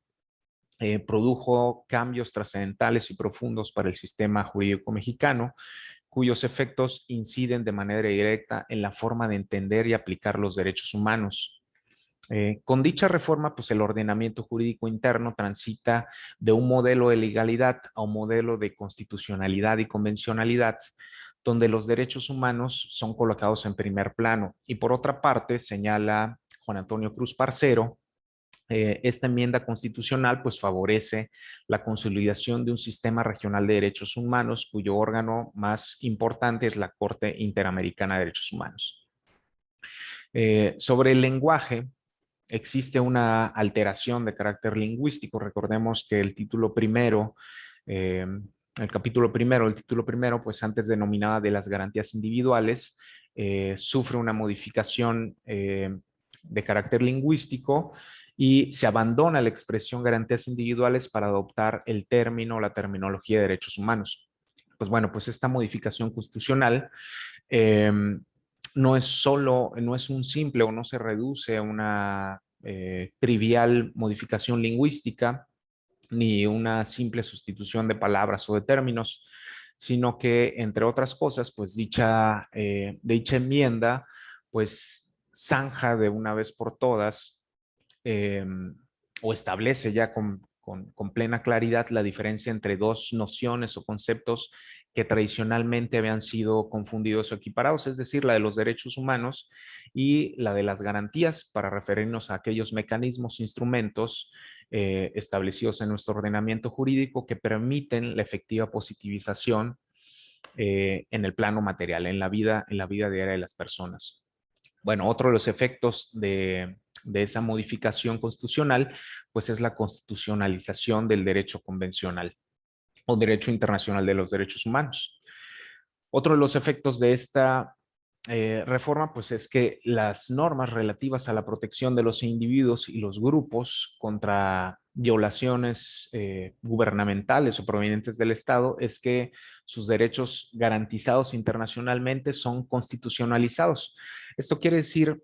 S3: produjo cambios trascendentales y profundos para el sistema jurídico mexicano, cuyos efectos inciden de manera directa en la forma de entender y aplicar los derechos humanos. Con dicha reforma, pues el ordenamiento jurídico interno transita de un modelo de legalidad a un modelo de constitucionalidad y convencionalidad, donde los derechos humanos son colocados en primer plano. Y por otra parte, señala Juan Antonio Cruz Parcero, esta enmienda constitucional pues favorece la consolidación de un sistema regional de derechos humanos cuyo órgano más importante es la Corte Interamericana de Derechos Humanos. Sobre el lenguaje, existe una alteración de carácter lingüístico. Recordemos que el título primero, el capítulo primero, el título primero, pues antes denominada de las garantías individuales, sufre una modificación de carácter lingüístico y se abandona la expresión garantías individuales para adoptar el término, la terminología de derechos humanos. Pues bueno, pues esta modificación constitucional no es un simple o no se reduce a una trivial modificación lingüística ni una simple sustitución de palabras o de términos, sino que, entre otras cosas, pues dicha enmienda, pues zanja de una vez por todas o establece ya con plena claridad la diferencia entre dos nociones o conceptos que tradicionalmente habían sido confundidos o equiparados, es decir, la de los derechos humanos y la de las garantías, para referirnos a aquellos mecanismos, instrumentos establecidos en nuestro ordenamiento jurídico que permiten la efectiva positivización en el plano material, en la vida diaria de las personas. Bueno, otro de los efectos de esa modificación constitucional, pues es la constitucionalización del derecho convencional o derecho internacional de los derechos humanos. Otro de los efectos de esta reforma, pues es que las normas relativas a la protección de los individuos y los grupos contra violaciones gubernamentales o provenientes del Estado, es que sus derechos garantizados internacionalmente son constitucionalizados. Esto quiere decir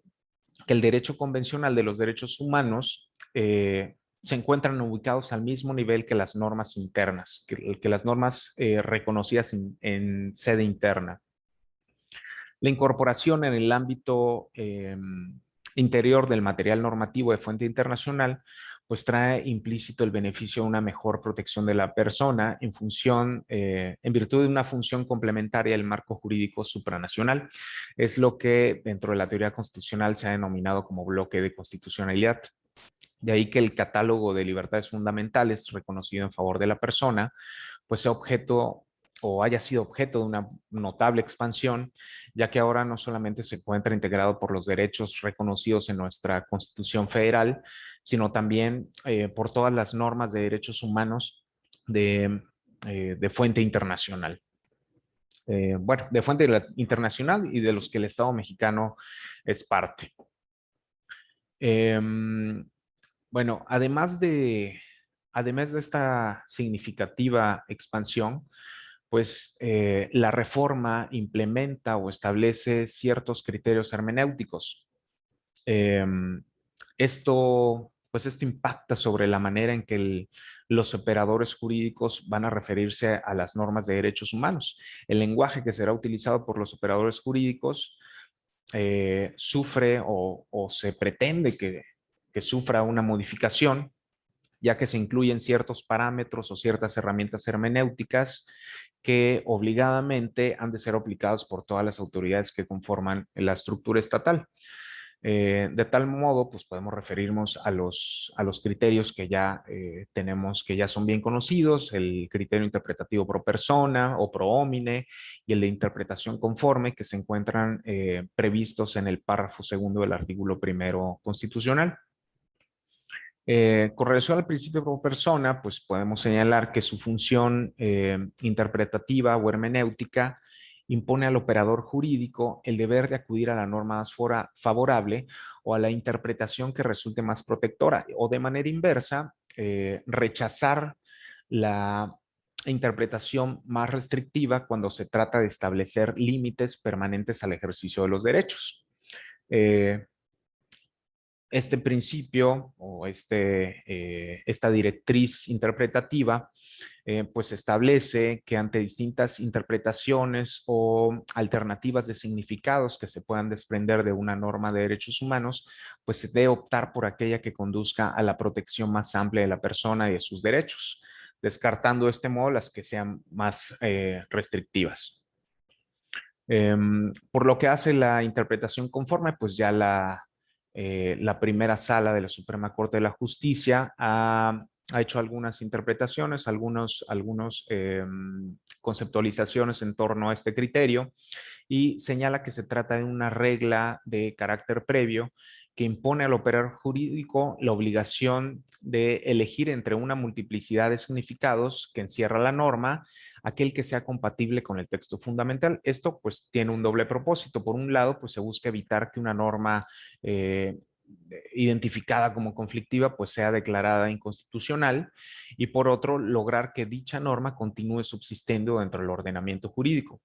S3: que el derecho convencional de los derechos humanos se encuentran ubicados al mismo nivel que las normas internas, que las normas reconocidas en sede interna. La incorporación en el ámbito interior del material normativo de fuente internacional, pues trae implícito el beneficio de una mejor protección de la persona en virtud de una función complementaria del marco jurídico supranacional. Es lo que dentro de la teoría constitucional se ha denominado como bloque de constitucionalidad. De ahí que el catálogo de libertades fundamentales reconocido en favor de la persona, pues sea objeto o haya sido objeto de una notable expansión, ya que ahora no solamente se encuentra integrado por los derechos reconocidos en nuestra Constitución Federal, sino también por todas las normas de derechos humanos de fuente internacional. Bueno, de fuente internacional y de los que el Estado mexicano es parte. Em, bueno, además de esta significativa expansión, pues la reforma implementa o establece ciertos criterios hermenéuticos. Em, esto impacta sobre la manera en que los operadores jurídicos van a referirse a las normas de derechos humanos. El lenguaje que será utilizado por los operadores jurídicos sufre o se pretende que sufra una modificación, ya que se incluyen ciertos parámetros o ciertas herramientas hermenéuticas que obligadamente han de ser aplicados por todas las autoridades que conforman la estructura estatal. De tal modo, pues podemos referirnos a los criterios que ya tenemos, que ya son bien conocidos, el criterio interpretativo pro persona o pro homine y el de interpretación conforme, que se encuentran previstos en el párrafo segundo del artículo primero constitucional. Con relación al principio pro persona, pues podemos señalar que su función interpretativa o hermenéutica impone al operador jurídico el deber de acudir a la norma más favorable o a la interpretación que resulte más protectora, o de manera inversa, rechazar la interpretación más restrictiva cuando se trata de establecer límites permanentes al ejercicio de los derechos. Este principio o esta directriz interpretativa pues establece que ante distintas interpretaciones o alternativas de significados que se puedan desprender de una norma de derechos humanos, pues se debe optar por aquella que conduzca a la protección más amplia de la persona y de sus derechos, descartando de este modo las que sean más restrictivas. Por lo que hace la interpretación conforme, pues ya la primera sala de la Suprema Corte de la Justicia ha hecho algunas interpretaciones, algunos conceptualizaciones en torno a este criterio y señala que se trata de una regla de carácter previo que impone al operador jurídico la obligación de elegir entre una multiplicidad de significados que encierra la norma, aquel que sea compatible con el texto fundamental. Esto pues tiene un doble propósito. Por un lado, pues se busca evitar que una norma identificada como conflictiva pues sea declarada inconstitucional, y por otro, lograr que dicha norma continúe subsistiendo dentro del ordenamiento jurídico.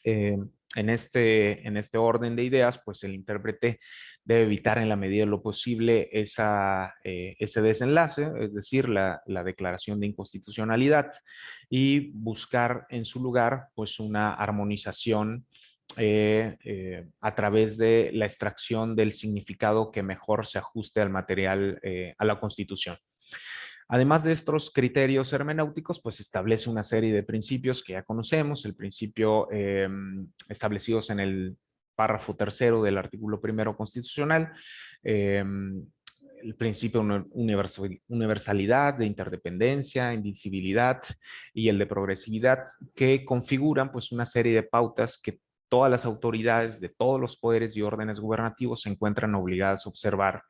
S3: En este orden de ideas, pues el intérprete debe evitar en la medida de lo posible ese desenlace, es decir, la declaración de inconstitucionalidad, y buscar en su lugar pues una armonización a través de la extracción del significado que mejor se ajuste al material, a la Constitución. Además de estos criterios hermenéuticos, pues establece una serie de principios que ya conocemos, el principio establecidos en el párrafo tercero del artículo primero constitucional, el principio de universalidad, de interdependencia, indivisibilidad y el de progresividad, que configuran pues una serie de pautas que todas las autoridades de todos los poderes y órdenes gubernativos se encuentran obligadas a observar.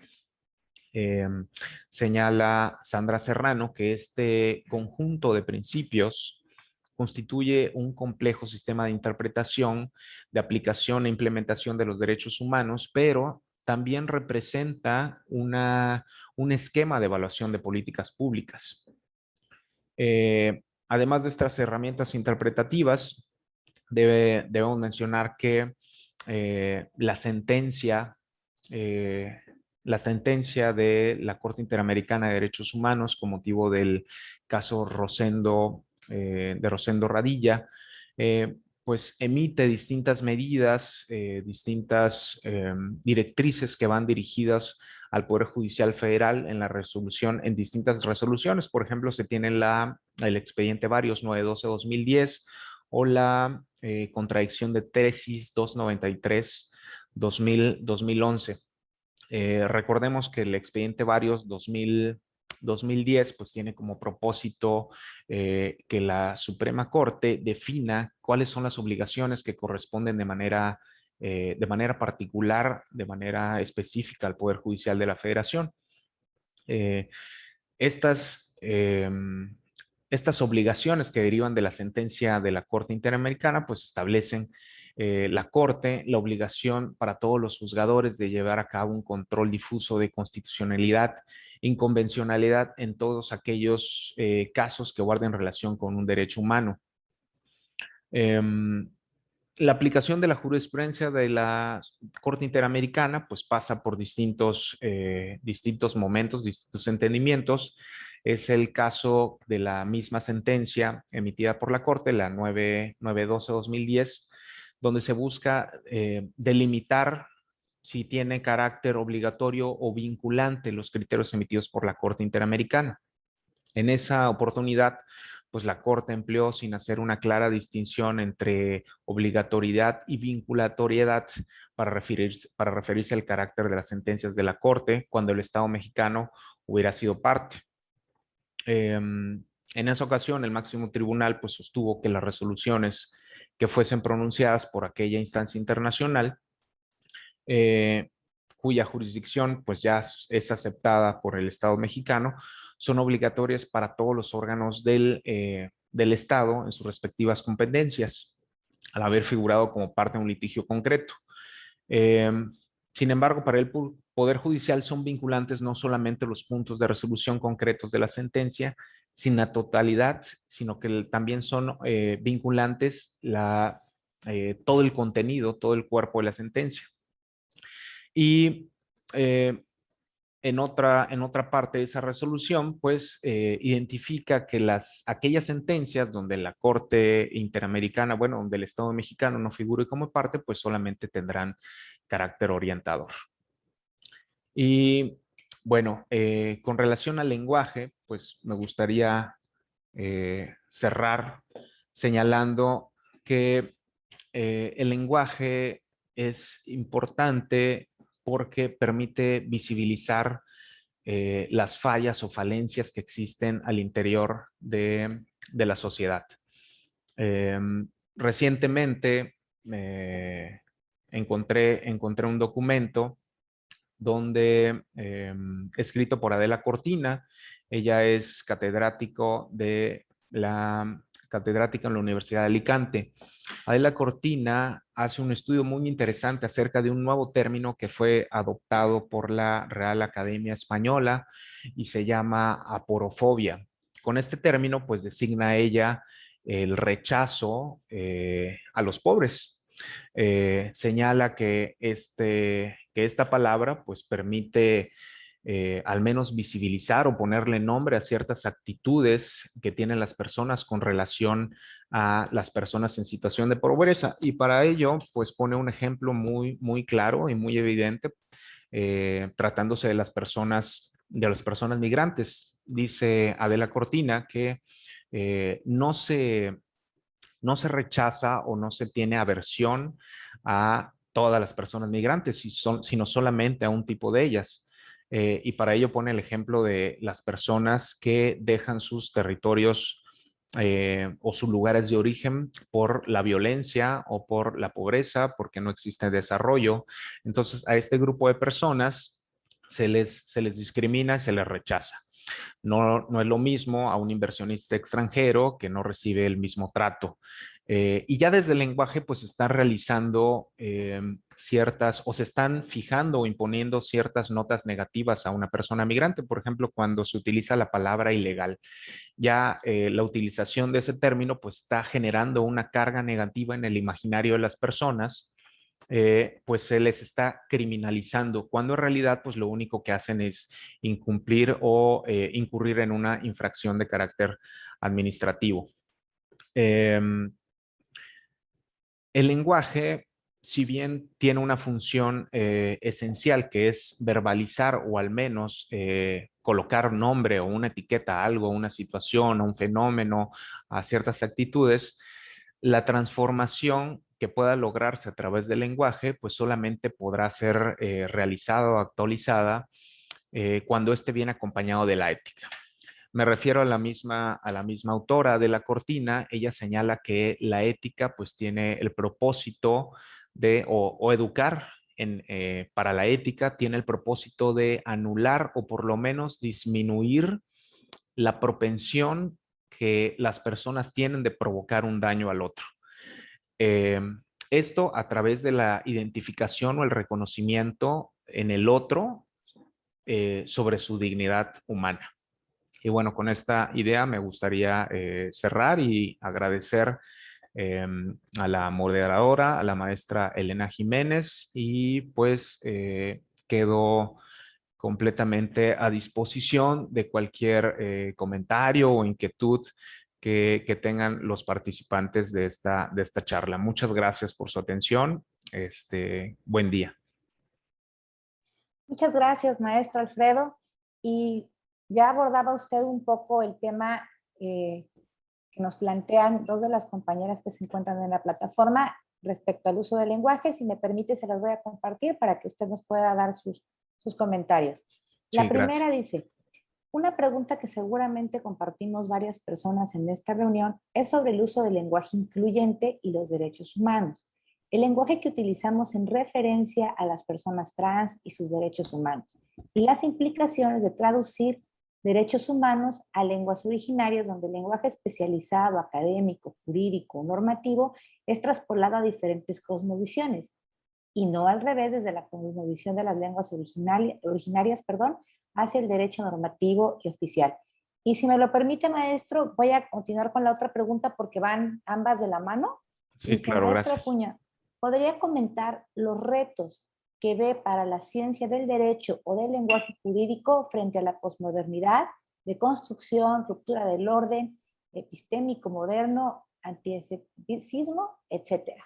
S3: Señala Sandra Serrano que este conjunto de principios constituye un complejo sistema de interpretación, de aplicación e implementación de los derechos humanos, pero también representa un esquema de evaluación de políticas públicas. Además de estas herramientas interpretativas, debemos mencionar que la sentencia de la Corte Interamericana de Derechos Humanos con motivo del caso de Rosendo Radilla, pues emite distintas medidas, distintas directrices que van dirigidas al Poder Judicial Federal en distintas resoluciones. Por ejemplo, se tiene el expediente Varios 912-2010 o la contradicción de tesis 293 2011. Recordemos que el expediente Varios 2010 pues tiene como propósito que la Suprema Corte defina cuáles son las obligaciones que corresponden de manera particular, de manera específica al Poder Judicial de la Federación. Estas obligaciones que derivan de la sentencia de la Corte Interamericana pues establecen la Corte la obligación para todos los juzgadores de llevar a cabo un control difuso de constitucionalidad, inconvencionalidad en todos aquellos casos que guarden relación con un derecho humano. La aplicación de la jurisprudencia de la Corte Interamericana pues pasa por distintos momentos, distintos entendimientos. Es el caso de la misma sentencia emitida por la Corte, la 912-2010, donde se busca delimitar si tiene carácter obligatorio o vinculante los criterios emitidos por la Corte Interamericana. En esa oportunidad, pues la Corte empleó sin hacer una clara distinción entre obligatoriedad y vinculatoriedad para referirse al carácter de las sentencias de la Corte cuando el Estado mexicano hubiera sido parte. En esa ocasión, el máximo tribunal pues sostuvo que las resoluciones que fuesen pronunciadas por aquella instancia internacional, cuya jurisdicción pues ya es aceptada por el Estado mexicano, son obligatorias para todos los órganos del Estado en sus respectivas competencias, al haber figurado como parte de un litigio concreto. Sin embargo, para el Poder Judicial son vinculantes no solamente los puntos de resolución concretos de la sentencia, sin la totalidad, sino que también son vinculantes todo el contenido, todo el cuerpo de la sentencia. Y en otra parte de esa resolución, pues identifica que aquellas sentencias donde la Corte Interamericana, bueno, donde el Estado mexicano no figure como parte, pues solamente tendrán carácter orientador. Y bueno, con relación al lenguaje, pues me gustaría cerrar señalando que el lenguaje es importante porque permite visibilizar las fallas o falencias que existen al interior de la sociedad. Recientemente encontré un documento donde, escrito por Adela Cortina. Ella es catedrática en la Universidad de Alicante. Adela Cortina hace un estudio muy interesante acerca de un nuevo término que fue adoptado por la Real Academia Española y se llama aporofobia. Con este término, pues designa ella el rechazo a los pobres. Señala que esta palabra pues permite al menos visibilizar o ponerle nombre a ciertas actitudes que tienen las personas con relación a las personas en situación de pobreza. Y para ello, pues pone un ejemplo muy, muy claro y muy evidente, tratándose de las personas migrantes. Dice Adela Cortina que no se rechaza o no se tiene aversión a todas las personas migrantes, sino solamente a un tipo de ellas. Y para ello pone el ejemplo de las personas que dejan sus territorios o sus lugares de origen por la violencia o por la pobreza, porque no existe desarrollo. Entonces, a este grupo de personas se les discrimina y se les rechaza. No es lo mismo a un inversionista extranjero que no recibe el mismo trato. Y ya desde el lenguaje, pues están realizando o se están fijando o imponiendo ciertas notas negativas a una persona migrante. Por ejemplo, cuando se utiliza la palabra ilegal, ya la utilización de ese término, pues está generando una carga negativa en el imaginario de las personas. Pues se les está criminalizando, cuando en realidad pues lo único que hacen es incumplir o incurrir en una infracción de carácter administrativo. El lenguaje, si bien tiene una función esencial, que es verbalizar o al menos colocar nombre o una etiqueta a algo, una situación, a un fenómeno, a ciertas actitudes, la transformación que pueda lograrse a través del lenguaje, pues solamente podrá ser realizada o actualizada cuando esté bien acompañado de la ética. Me refiero a la misma autora de la Cortina. Ella señala que la ética pues tiene el propósito de, o educar para la ética tiene el propósito de anular o por lo menos disminuir la propensión que las personas tienen de provocar un daño al otro. Esto a través de la identificación o el reconocimiento en el otro sobre su dignidad humana. Y bueno, con esta idea me gustaría cerrar y agradecer a la moderadora, a la maestra Elena Jiménez, y pues quedo completamente a disposición de cualquier comentario o inquietud que tengan los participantes de esta charla. Muchas gracias por su atención. Buen día.
S1: Muchas gracias, maestro Alfredo. Y ya abordaba usted un poco el tema que nos plantean dos de las compañeras que se encuentran en la plataforma respecto al uso del lenguaje. Si me permite, se las voy a compartir para que usted nos pueda dar sus comentarios. La
S3: Sí,
S1: primera
S3: gracias.
S1: dice, una pregunta que seguramente compartimos varias personas en esta reunión es sobre el uso del lenguaje incluyente y los derechos humanos. El lenguaje que utilizamos en referencia a las personas trans y sus derechos humanos y las implicaciones de traducir derechos humanos a lenguas originarias donde el lenguaje especializado, académico, jurídico, normativo es traspolado a diferentes cosmovisiones y no al revés desde la cosmovisión de las lenguas originarias, hacia el derecho normativo y oficial. Y si me lo permite, maestro, voy a continuar con la otra pregunta porque van ambas de la mano.
S3: Sí,
S1: Dice,
S3: claro,
S1: maestro
S3: gracias.
S1: Acuña, ¿podría comentar los retos que ve para la ciencia del derecho o del lenguaje jurídico frente a la posmodernidad, de construcción, ruptura del orden, epistémico moderno, antiescepticismo, etcétera?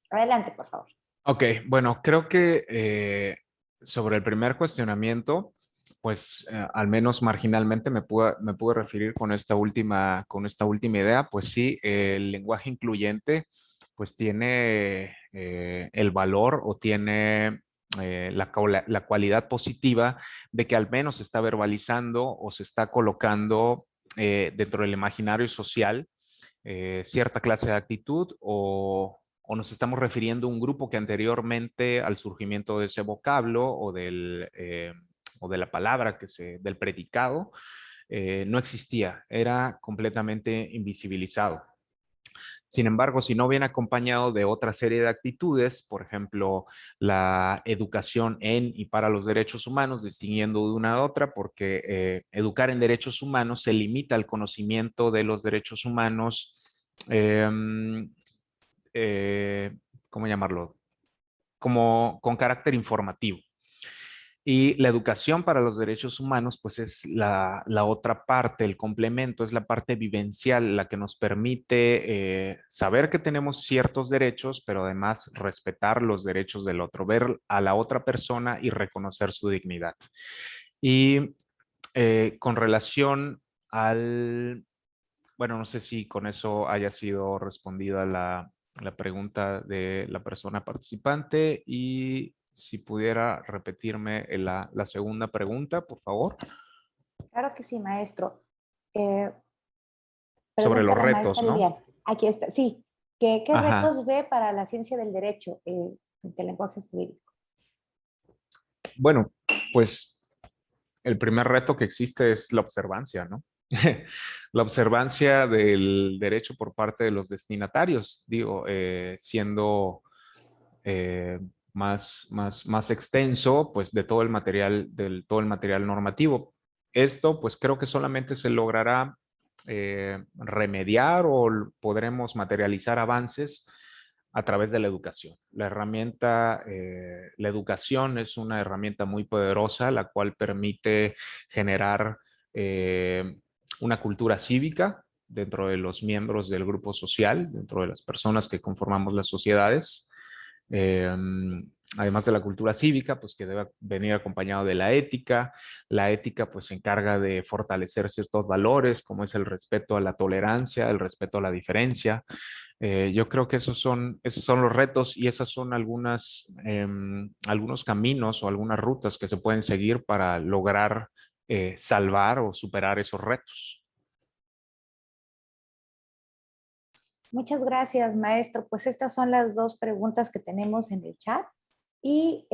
S1: Adelante, por favor.
S3: Ok, bueno, creo que sobre el primer cuestionamiento, pues al menos marginalmente me pude referir con esta última idea. Pues sí, el lenguaje incluyente pues tiene el valor o tiene la cualidad positiva de que al menos se está verbalizando o se está colocando dentro del imaginario social cierta clase de actitud o nos estamos refiriendo a un grupo que anteriormente al surgimiento de ese vocablo o de la palabra, del predicado, no existía, era completamente invisibilizado. Sin embargo, si no viene acompañado de otra serie de actitudes, por ejemplo, la educación en y para los derechos humanos, distinguiendo de una a otra, porque educar en derechos humanos se limita al conocimiento de los derechos humanos, eh, eh, ¿cómo llamarlo? Como con carácter informativo. Y la educación para los derechos humanos, pues es la otra parte, el complemento, es la parte vivencial, la que nos permite saber que tenemos ciertos derechos, pero además respetar los derechos del otro, ver a la otra persona y reconocer su dignidad. Y con relación bueno, no sé si con eso haya sido respondida la pregunta de la persona participante y si pudiera repetirme la segunda pregunta, por favor.
S1: Claro que sí, maestro. Eh,
S3: Sobre
S1: Pregunta
S3: los
S1: la maestra
S3: retos, ¿no?
S1: Lilian. Aquí está. Sí. ¿Qué
S3: Ajá.
S1: retos ve para la ciencia del derecho del lenguaje jurídico?
S3: Bueno, pues el primer reto que existe es la observancia, ¿no? La observancia del derecho por parte de los destinatarios, digo, siendo eh, más extenso, pues de todo el material, todo el material normativo. Esto, pues creo que solamente se logrará remediar o podremos materializar avances a través de la educación. La educación es una herramienta muy poderosa, la cual permite generar eh, una cultura cívica dentro de los miembros del grupo social, dentro de las personas que conformamos las sociedades. Eh, Además de la cultura cívica, pues que debe venir acompañado de la ética. La ética pues se encarga de fortalecer ciertos valores como es el respeto a la tolerancia, el respeto a la diferencia. Yo creo que esos son los retos y esas son algunos caminos o algunas rutas que se pueden seguir para lograr salvar o superar esos retos.
S1: Muchas gracias, maestro. Pues estas son las dos preguntas que tenemos en el chat. Y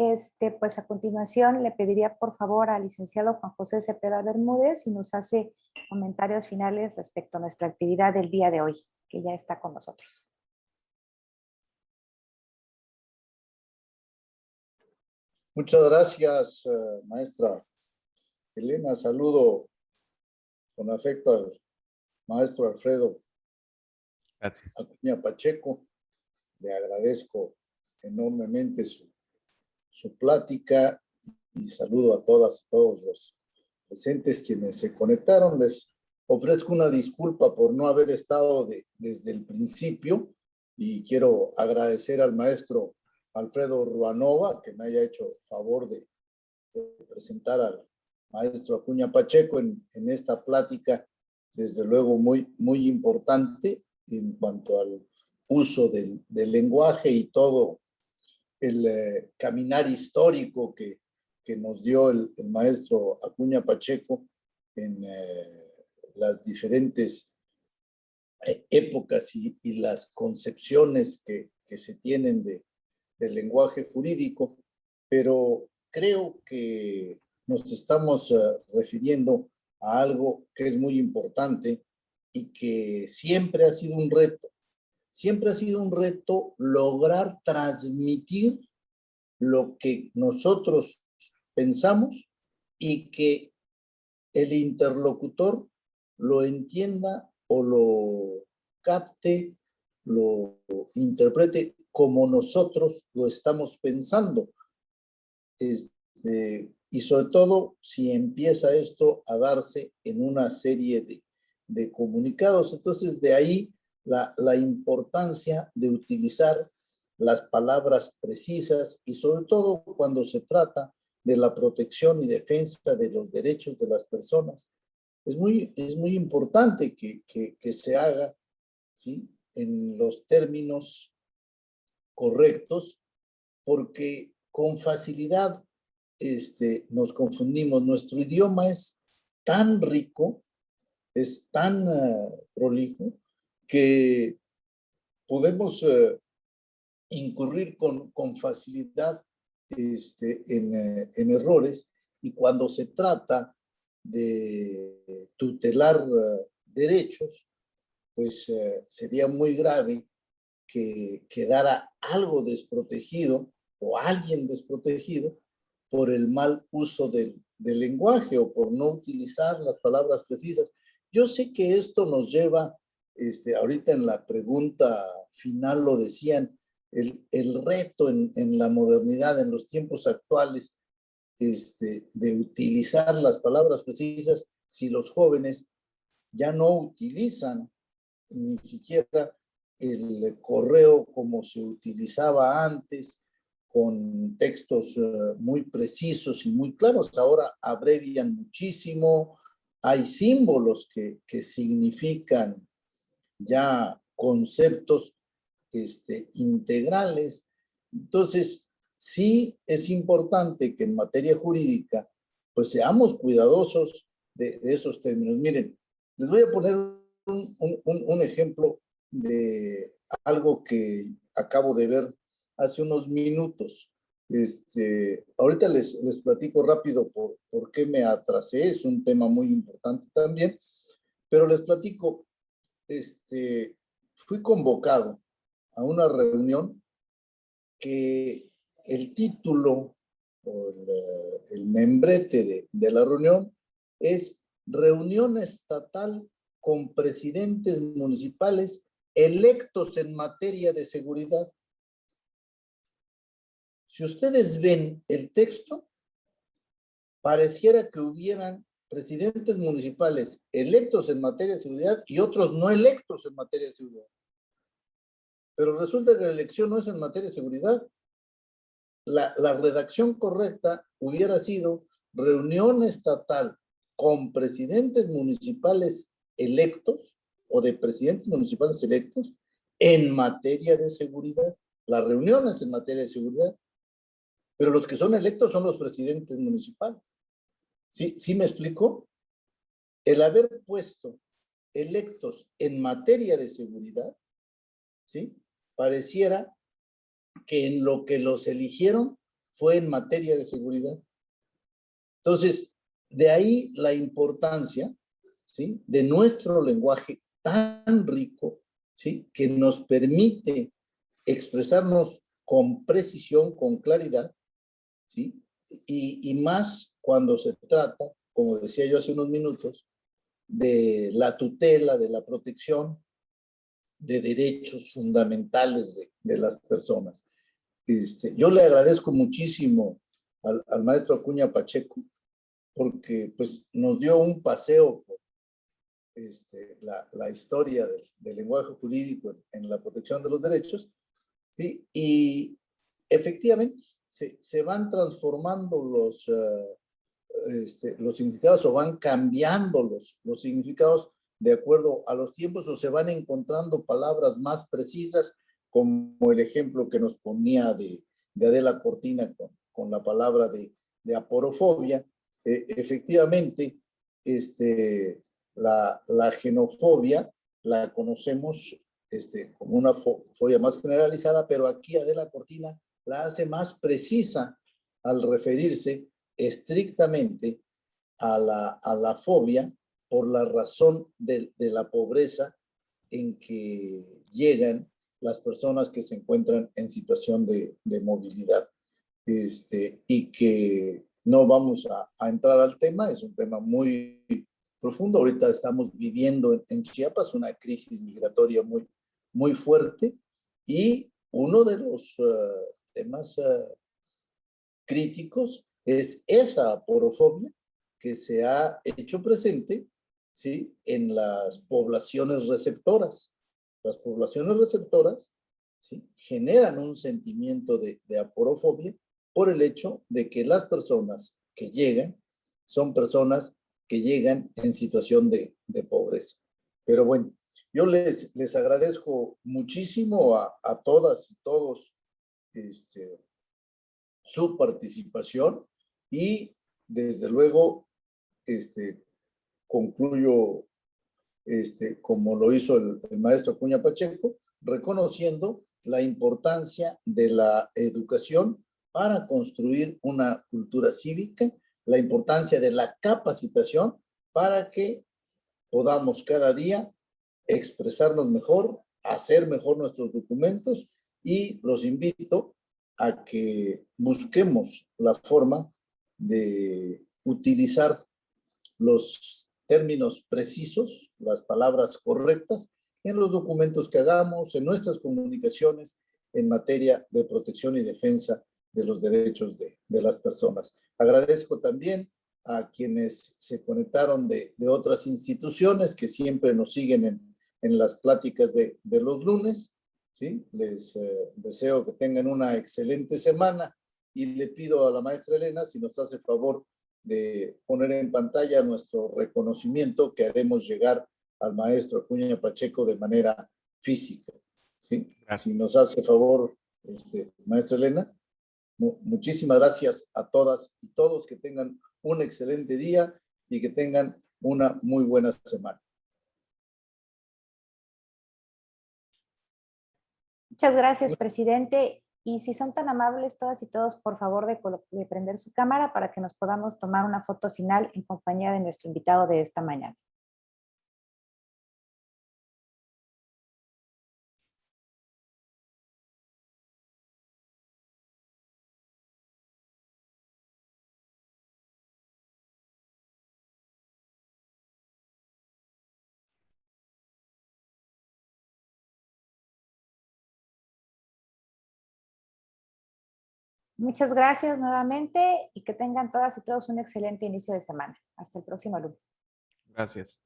S1: pues a continuación le pediría por favor al licenciado Juan José Cepeda Bermúdez si nos hace comentarios finales respecto a nuestra actividad del día de hoy, que ya está con nosotros.
S4: Muchas gracias, maestra Elena. Saludo con afecto al maestro Alfredo
S3: Gracias.
S4: Acuña Pacheco. Le agradezco enormemente su plática y saludo a todas y todos los presentes quienes se conectaron. Les ofrezco una disculpa por no haber estado desde el principio y quiero agradecer al maestro Alfredo Ruanova que me haya hecho favor de presentar al maestro Acuña Pacheco en esta plática, desde luego muy importante en cuanto al uso del lenguaje y todo el caminar histórico que nos dio el maestro Acuña Pacheco en las diferentes épocas y las concepciones que se tienen del lenguaje jurídico, pero creo que nos estamos refiriendo a algo que es muy importante y que siempre ha sido un reto lograr transmitir lo que nosotros pensamos y que el interlocutor lo entienda o lo capte, lo interprete como nosotros lo estamos pensando. Y sobre todo si empieza esto a darse en una serie de comunicados. Entonces, de ahí la importancia de utilizar las palabras precisas y sobre todo cuando se trata de la protección y defensa de los derechos de las personas. Es muy importante que se haga, ¿sí?, en los términos correctos, porque con facilidad nos confundimos. Nuestro idioma es tan rico, es tan prolijo, que podemos incurrir con facilidad en errores, y cuando se trata de tutelar derechos, pues sería muy grave que quedara algo desprotegido o alguien desprotegido por el mal uso del lenguaje o por no utilizar las palabras precisas. Yo sé que esto nos lleva, ahorita en la pregunta final lo decían, el reto en la modernidad, en los tiempos actuales, de utilizar las palabras precisas, si los jóvenes ya no utilizan ni siquiera el correo como se utilizaba antes, con textos muy precisos y muy claros. Ahora abrevian muchísimo, hay símbolos que significan ya conceptos integrales. Entonces, sí es importante que en materia jurídica, pues seamos cuidadosos de esos términos. Miren, les voy a poner un ejemplo de algo que acabo de ver hace unos minutos. Ahorita les platico rápido por qué me atrasé, es un tema muy importante también, pero les platico, fui convocado a una reunión que el título o el membrete de la reunión es Reunión Estatal con presidentes municipales electos en materia de seguridad. Si ustedes ven el texto, pareciera que hubieran presidentes municipales electos en materia de seguridad y otros no electos en materia de seguridad. Pero resulta que la elección no es en materia de seguridad. La redacción correcta hubiera sido reunión estatal con presidentes municipales electos o de presidentes municipales electos en materia de seguridad. La reunión es en materia de seguridad, pero los que son electos son los presidentes municipales. ¿Sí me explico? El haber puesto electos en materia de seguridad, ¿sí?, pareciera que en lo que los eligieron fue en materia de seguridad. Entonces, de ahí la importancia, ¿sí?, de nuestro lenguaje tan rico, ¿sí?, que nos permite expresarnos con precisión, con claridad, ¿sí?, y más cuando se trata, como decía yo hace unos minutos, de la tutela, de la protección de derechos fundamentales de las personas. Yo le agradezco muchísimo al maestro Acuña Pacheco porque pues, nos dio un paseo por la historia del lenguaje jurídico en la protección de los derechos, ¿sí? Y efectivamente se van transformando los significados o van cambiando los significados de acuerdo a los tiempos o se van encontrando palabras más precisas, como el ejemplo que nos ponía de Adela Cortina con la palabra de aporofobia. Efectivamente, la xenofobia la conocemos como una fobia más generalizada, pero aquí Adela Cortina la hace más precisa al referirse estrictamente a la fobia por la razón de la pobreza en que llegan las personas que se encuentran en situación de movilidad. Y que no vamos a entrar al tema, es un tema muy profundo. Ahorita estamos viviendo en Chiapas una crisis migratoria muy fuerte y uno de los temas críticos es esa aporofobia que se ha hecho presente, ¿sí?, en las poblaciones receptoras. Las poblaciones receptoras, ¿sí?, generan un sentimiento de aporofobia por el hecho de que las personas que llegan son personas que llegan en situación de pobreza. Pero bueno, yo les agradezco muchísimo a todas y todos su participación y desde luego concluyo como lo hizo el maestro Acuña Pacheco, reconociendo la importancia de la educación para construir una cultura cívica, la importancia de la capacitación para que podamos cada día expresarnos mejor, hacer mejor nuestros documentos y los invito a que busquemos la forma de utilizar los términos precisos, las palabras correctas en los documentos que hagamos, en nuestras comunicaciones en materia de protección y defensa de los derechos de las personas. Agradezco también a quienes se conectaron de otras instituciones que siempre nos siguen en las pláticas de los lunes, ¿sí? Les deseo que tengan una excelente semana y le pido a la maestra Elena si nos hace favor de poner en pantalla nuestro reconocimiento que haremos llegar al maestro Acuña Pacheco de manera física, ¿sí? Si nos hace favor, maestra Elena. Muchísimas gracias a todas y todos, que tengan un excelente día y que tengan una muy buena semana.
S1: Muchas gracias, presidente. Y si son tan amables todas y todos, por favor, de prender su cámara para que nos podamos tomar una foto final en compañía de nuestro invitado de esta mañana. Muchas gracias nuevamente y que tengan todas y todos un excelente inicio de semana. Hasta el próximo lunes.
S3: Gracias.